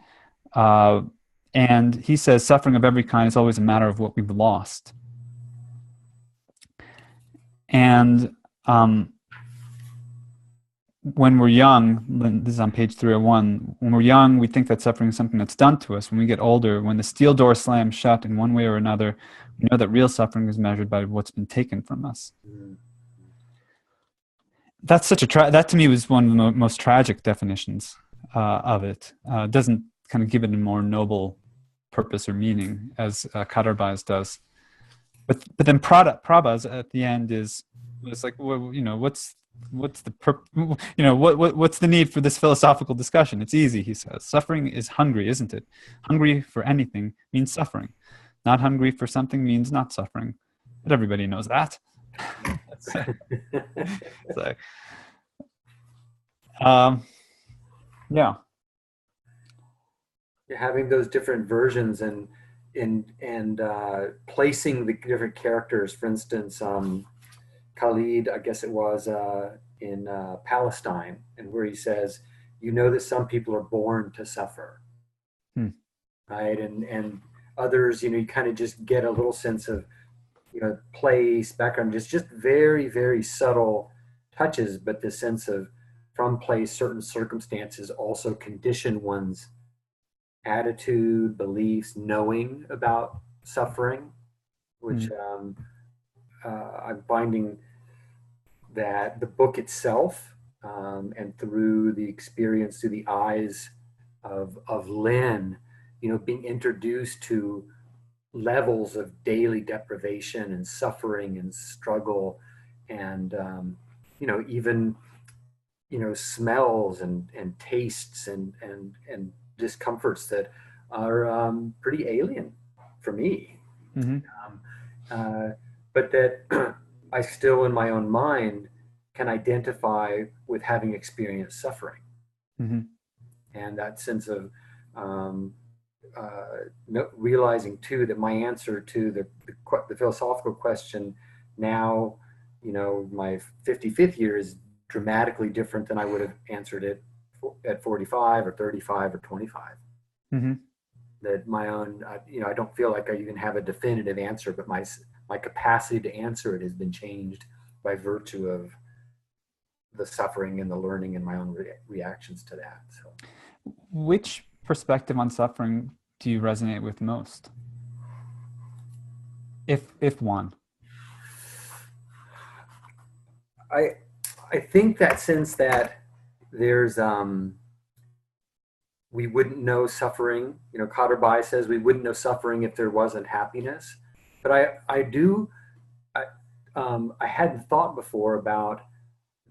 and he says suffering of every kind is always a matter of what we've lost. And when we're young, this is on page 301, when we're young, we think that suffering is something that's done to us. When we get older, when the steel door slams shut in one way or another, we know that real suffering is measured by what's been taken from us. That's that to me was one of the most tragic definitions of it. Doesn't kind of give it a more noble purpose or meaning as Kaderbai's does. But then Prabha's at the end was like, well, what's the need for this philosophical discussion? It's easy, he says. Suffering is hungry, isn't it? Hungry for anything means suffering. Not hungry for something means not suffering. But everybody knows that. So, um, yeah. Having those different versions and placing the different characters. For instance, Khalid, I guess it was in Palestine, and where he says, "You know that some people are born to suffer, Hmm. right?" And others, you kind of just get a little sense of, place, background, just very, very subtle touches, but the sense of from place, certain circumstances also condition one's attitude, beliefs, knowing about suffering, which I'm finding that the book itself, and through the experience, through the eyes of Lynn, being introduced to levels of daily deprivation and suffering and struggle, and even smells and tastes and discomforts that are pretty alien for me. Mm-hmm. But that I still, in my own mind, can identify with having experienced suffering. Mm-hmm. And that sense of realizing, too, that my answer to the philosophical question now, my 55th year, is dramatically different than I would have answered it at 45 or 35 or 25. Mm-hmm. That my own, I don't feel like I even have a definitive answer, but my capacity to answer it has been changed by virtue of the suffering and the learning and my own reactions to that. So, which perspective on suffering do you resonate with most, if one? I think that sense that there's we wouldn't know suffering. Cotter Bai says we wouldn't know suffering if there wasn't happiness. But I hadn't thought before about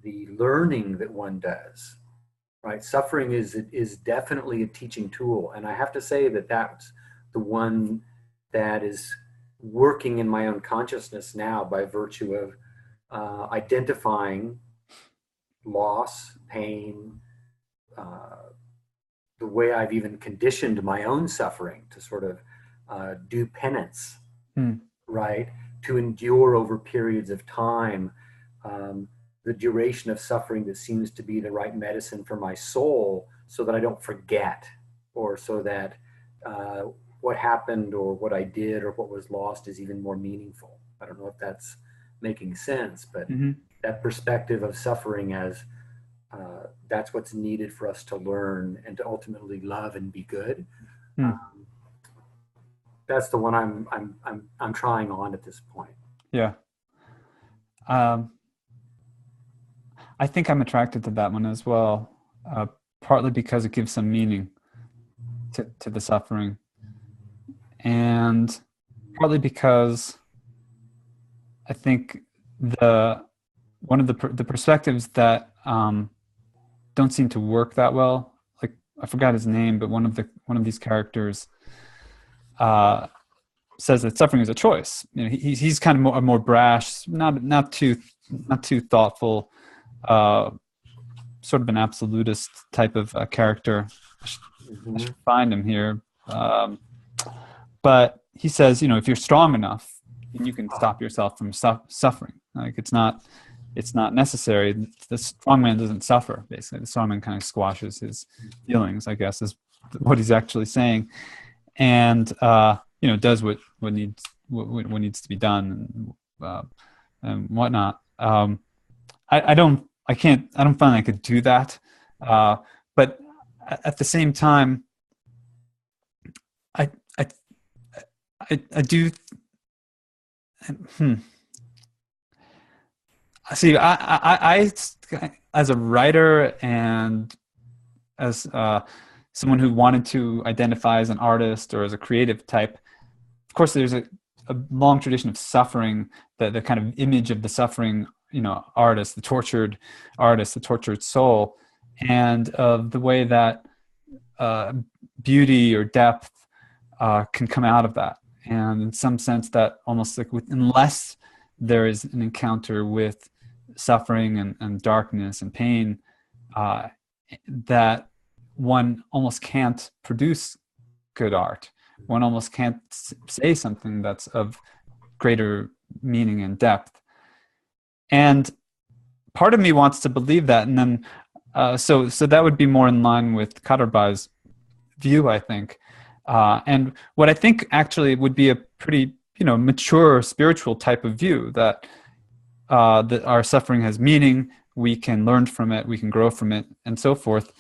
the learning that one does. Right, suffering is definitely a teaching tool, and I have to say that that's the one that is working in my own consciousness now by virtue of identifying loss, pain, the way I've even conditioned my own suffering to sort of do penance, right? To endure over periods of time the duration of suffering that seems to be the right medicine for my soul, so that I don't forget, or so that what happened or what I did or what was lost is even more meaningful. I don't know if that's making sense, but that perspective of suffering as that's what's needed for us to learn and to ultimately love and be good. That's the one I'm trying on at this point. Yeah. I think I'm attracted to that one as well, partly because it gives some meaning to the suffering, and partly because I think one of the perspectives that don't seem to work that well, like I forgot his name, but one of these characters says that suffering is a choice. He's kind of a more brash, not too thoughtful, sort of an absolutist type of character. I should find him here. But he says, if you're strong enough, then you can stop yourself from suffering. Like it's not necessary. The strong man doesn't suffer. Basically, the strong man kind of squashes his feelings, I guess, is what he's actually saying, and does what needs to be done, and whatnot. I don't find I could do that, but at the same time, I do. See, I as a writer and as someone who wanted to identify as an artist or as a creative type, of course, there's a long tradition of suffering, the kind of image of the suffering, artist, the tortured artist, the tortured soul, and of the way that beauty or depth can come out of that. And in some sense, that almost like unless there is an encounter with suffering and darkness and pain, that one almost can't produce good art. One almost can't say something that's of greater meaning and depth. And part of me wants to believe that, and then so that would be more in line with Kaderbai's view, I think. And what I think actually would be a pretty, mature spiritual type of view, that that our suffering has meaning, we can learn from it, we can grow from it, and so forth.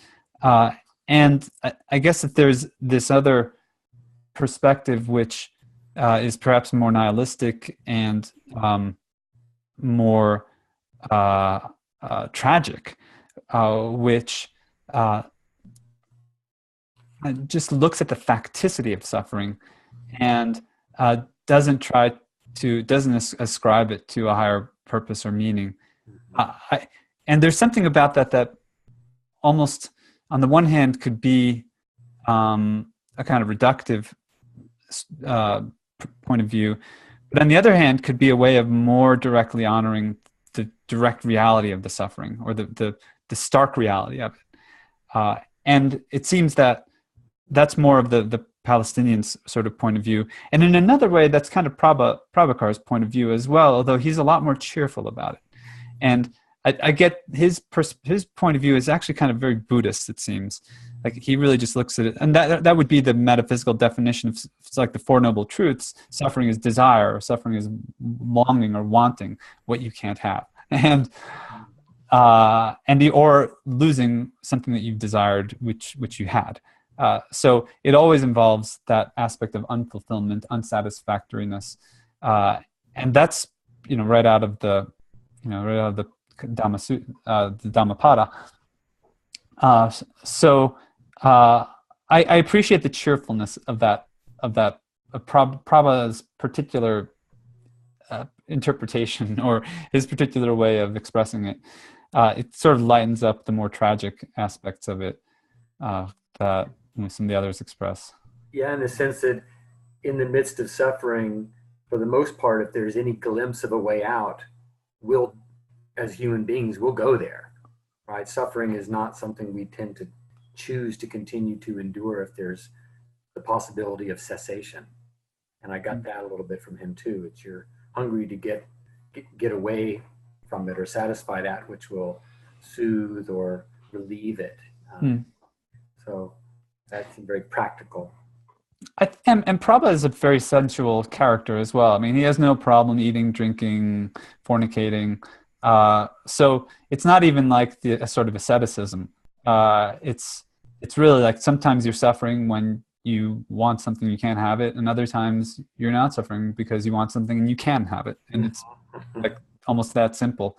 And I guess that there's this other perspective which is perhaps more nihilistic and more tragic, which just looks at the facticity of suffering and doesn't ascribe it to a higher purpose or meaning. And there's something about that almost, on the one hand, could be a kind of reductive point of view, but on the other hand, could be a way of more directly honoring the direct reality of the suffering, or the stark reality of it. And it seems that that's more of the Palestinian sort of point of view. And in another way, that's kind of Prabhakar's point of view as well, although he's a lot more cheerful about it. And I get his point of view is actually kind of very Buddhist, it seems. Like he really just looks at it, and that would be the metaphysical definition of, it's like the Four Noble Truths. Suffering is desire, or suffering is longing or wanting what you can't have, or losing something that you've desired, which you had. So it always involves that aspect of unfulfillment, unsatisfactoriness, and that's right out of the Dhammapada. So I appreciate the cheerfulness of that Prabhu's particular interpretation, or his particular way of expressing it. It sort of lightens up the more tragic aspects of it that some of the others express. Yeah, in the sense that in the midst of suffering, for the most part, if there's any glimpse of a way out, we'll, as human beings, we'll go there, right? Suffering is not something we tend to choose to continue to endure if there's the possibility of cessation. And I got that a little bit from him too. It's you're hungry to get away from it, or satisfy that which will soothe or relieve it. So that's very practical. And Prabha is a very sensual character as well. I mean, he has no problem eating, drinking, fornicating. So it's not even like a sort of asceticism. It's really like sometimes you're suffering when you want something, you can't have it, and other times you're not suffering because you want something and you can have it, and it's like almost that simple.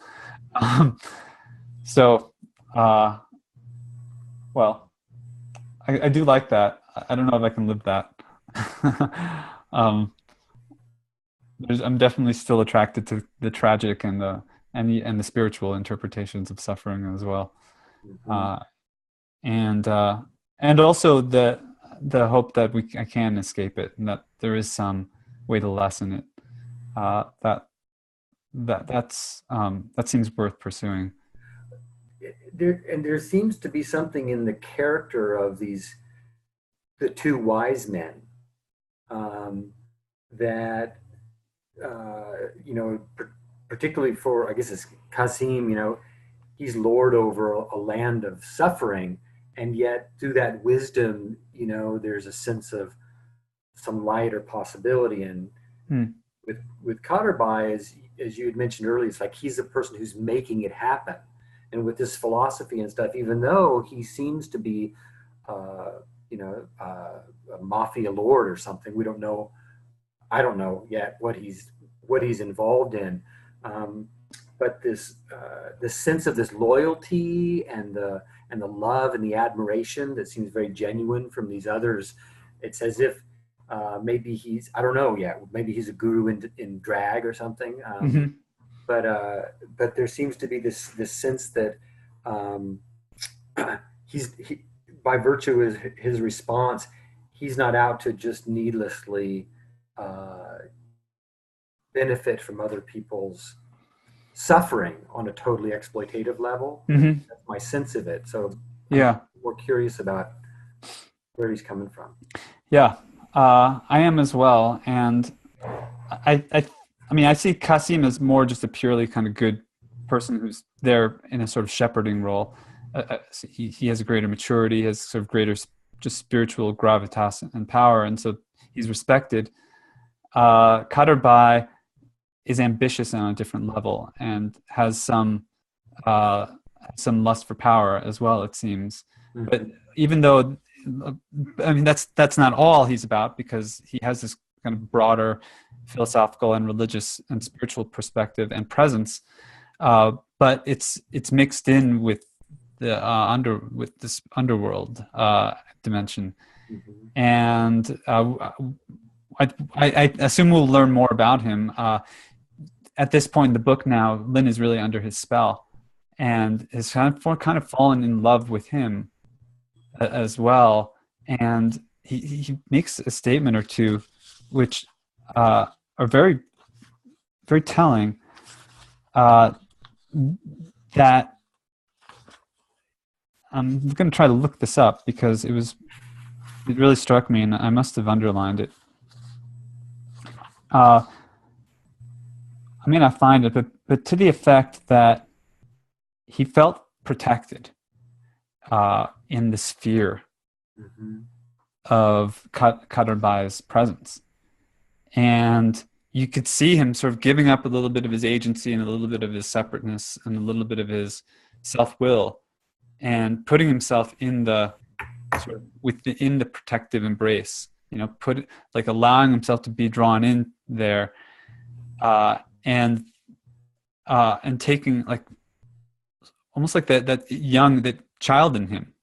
Well, I do like that. I don't know if I can live that. I'm definitely still attracted to the tragic and the spiritual interpretations of suffering as well, and also the hope that I can escape it, and that there is some way to lessen it. That seems worth pursuing. There seems to be something in the character of the two wise men, that particularly for, I guess it's Kasim, he's lord over a land of suffering, and yet through that wisdom, there's a sense of some light or possibility. And with Kaderbai, as you had mentioned earlier, it's like he's the person who's making it happen. And with this philosophy and stuff, even though he seems to be a mafia lord or something, we don't know. I don't know yet what he's involved in. But this sense of this loyalty and the love and the admiration that seems very genuine from these others. It's as if maybe I don't know yet. Maybe he's a guru in drag or something. But there seems to be this sense that he by virtue of his response, he's not out to just needlessly benefit from other people's suffering on a totally exploitative level. Mm-hmm. That's my sense of it. So I'm Yeah. more curious about where he's coming from. Yeah. I am as well. And I mean, I see Kasim as more just a purely kind of good person who's there in a sort of shepherding role. So he has a greater maturity, he has sort of greater just spiritual gravitas and power, and so he's respected. Kader is ambitious on a different level and has some lust for power as well, it seems. Mm-hmm. But even though, I mean, that's not all he's about, because he has this kind of broader philosophical and religious and spiritual perspective and presence, but it's mixed in with the with this underworld dimension, Mm-hmm. and I assume we'll learn more about him. At this point in the book now, Lin is really under his spell, and has kind of fallen in love with him as well. And he makes a statement or two, which are very, very telling. That I'm going to try to look this up because it really struck me, and I must have underlined it. I may not find it, but to the effect that he felt protected in the sphere Mm-hmm. of Kaderbai's presence. And you could see him sort of giving up a little bit of his agency and a little bit of his separateness and a little bit of his self-will, and putting himself in the sort of within the protective embrace, allowing himself to be drawn in there, and taking almost like that child in him,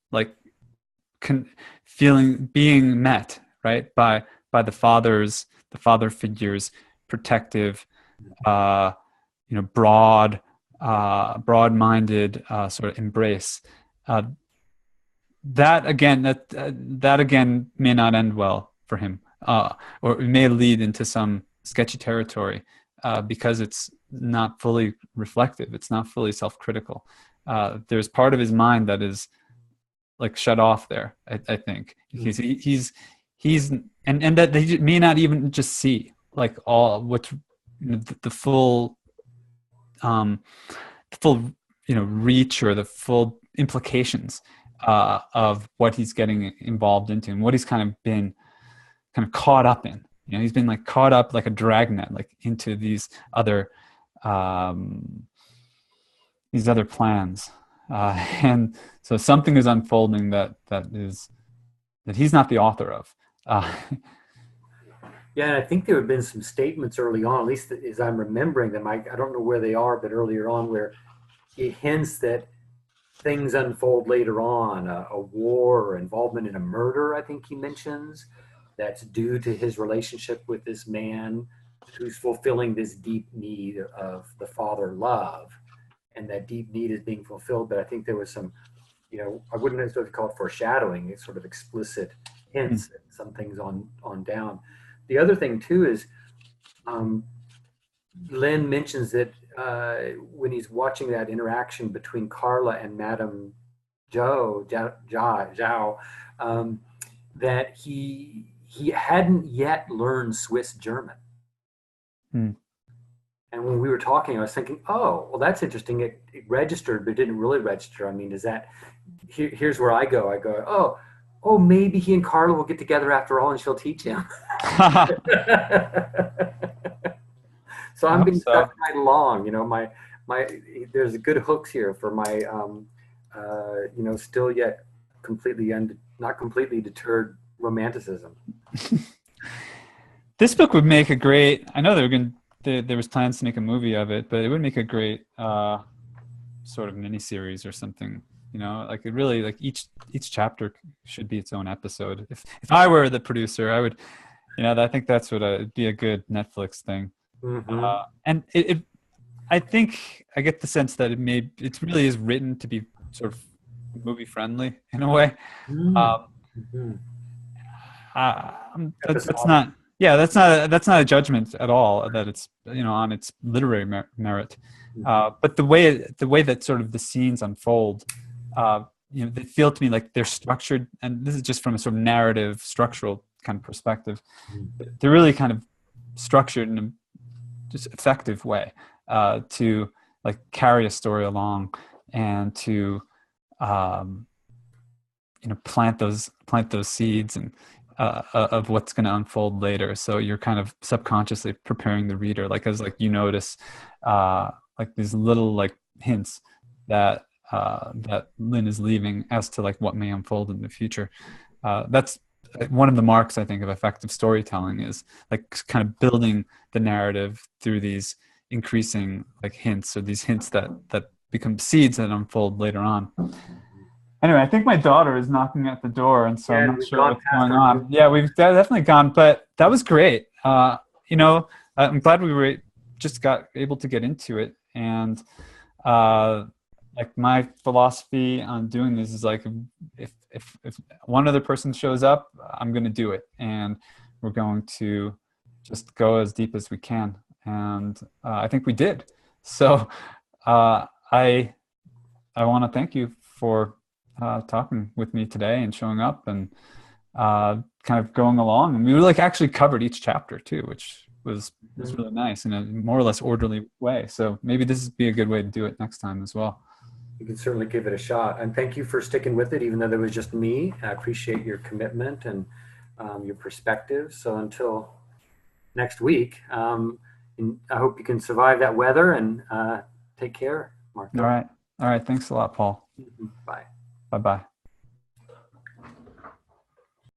being met, right, by the father figure's protective, broad-minded sort of embrace. That again may not end well for him, or it may lead into some sketchy territory, because it's not fully reflective. It's not fully self-critical. There's part of his mind that is shut off there. I think he's and that they may not even just see all what's the full reach or the full implications of what he's getting involved into, and what he's kind of been caught up in. He's been caught up like a dragnet, into these other plans, and so something is unfolding that he's not the author of. Yeah, and I think there have been some statements early on, at least as I'm remembering them. I don't know where they are, but earlier on, where it hints that things unfold later on, a war or involvement in a murder, I think he mentions, that's due to his relationship with this man who's fulfilling this deep need of the father love. And that deep need is being fulfilled. But I think there was some, I wouldn't necessarily call it foreshadowing, it's sort of explicit hints that some things on down. The other thing too is, Lin mentions that when he's watching that interaction between Carla and Madame Zhou, that he hadn't yet learned Swiss German. And when we were talking, I was thinking, oh, well, that's interesting. It registered, but it didn't really register. I mean, here's where I go, oh, maybe he and Carla will get together after all and she'll teach him. So I'm being stuck right along, there's good hooks here for my, still yet not completely deterred romanticism. This book would make a great, I know there was plans to make a movie of it, but it would make a great sort of miniseries or something. It really, each chapter should be its own episode. If I were the producer, I would, I think that's what it'd be a good Netflix thing. Mm-hmm. And I think I get the sense that it really is written to be sort of movie friendly in a way. Mm-hmm. That's awesome. Yeah, that's not a judgment at all that it's, you know, on its literary merit, but the way that sort of the scenes unfold, you know, they feel to me like they're structured, and this is just from a sort of narrative structural kind of perspective. They're really kind of structured in a just effective way to like carry a story along and to you know, plant those seeds and of what's going to unfold later. So you're kind of subconsciously preparing the reader, like as like you notice like these little like hints that that Lynn is leaving as to like what may unfold in the future. That's one of the marks, I think, of effective storytelling, is like kind of building the narrative through these increasing like hints, or these hints that become seeds that unfold later on. Anyway, I think my daughter is knocking at the door, and so Yeah, I'm and not we've sure gone what's past going our on. Yeah, we've definitely gone, but that was great. You know, I'm glad we were just got able to get into it, and uh, like my philosophy on doing this is like, if one other person shows up, I'm going to do it, and we're going to just go as deep as we can, and I think we did. So I want to thank you for talking with me today and showing up and kind of going along. And we like actually covered each chapter too, which was really nice in a more or less orderly way. So maybe this would be a good way to do it next time as well. You can certainly give it a shot. And thank you for sticking with it, even though there was just me. I appreciate your commitment and your perspective. So until next week, I hope you can survive that weather, and take care, Martha. All right. All right. Thanks a lot, Paul. Bye. Bye-bye.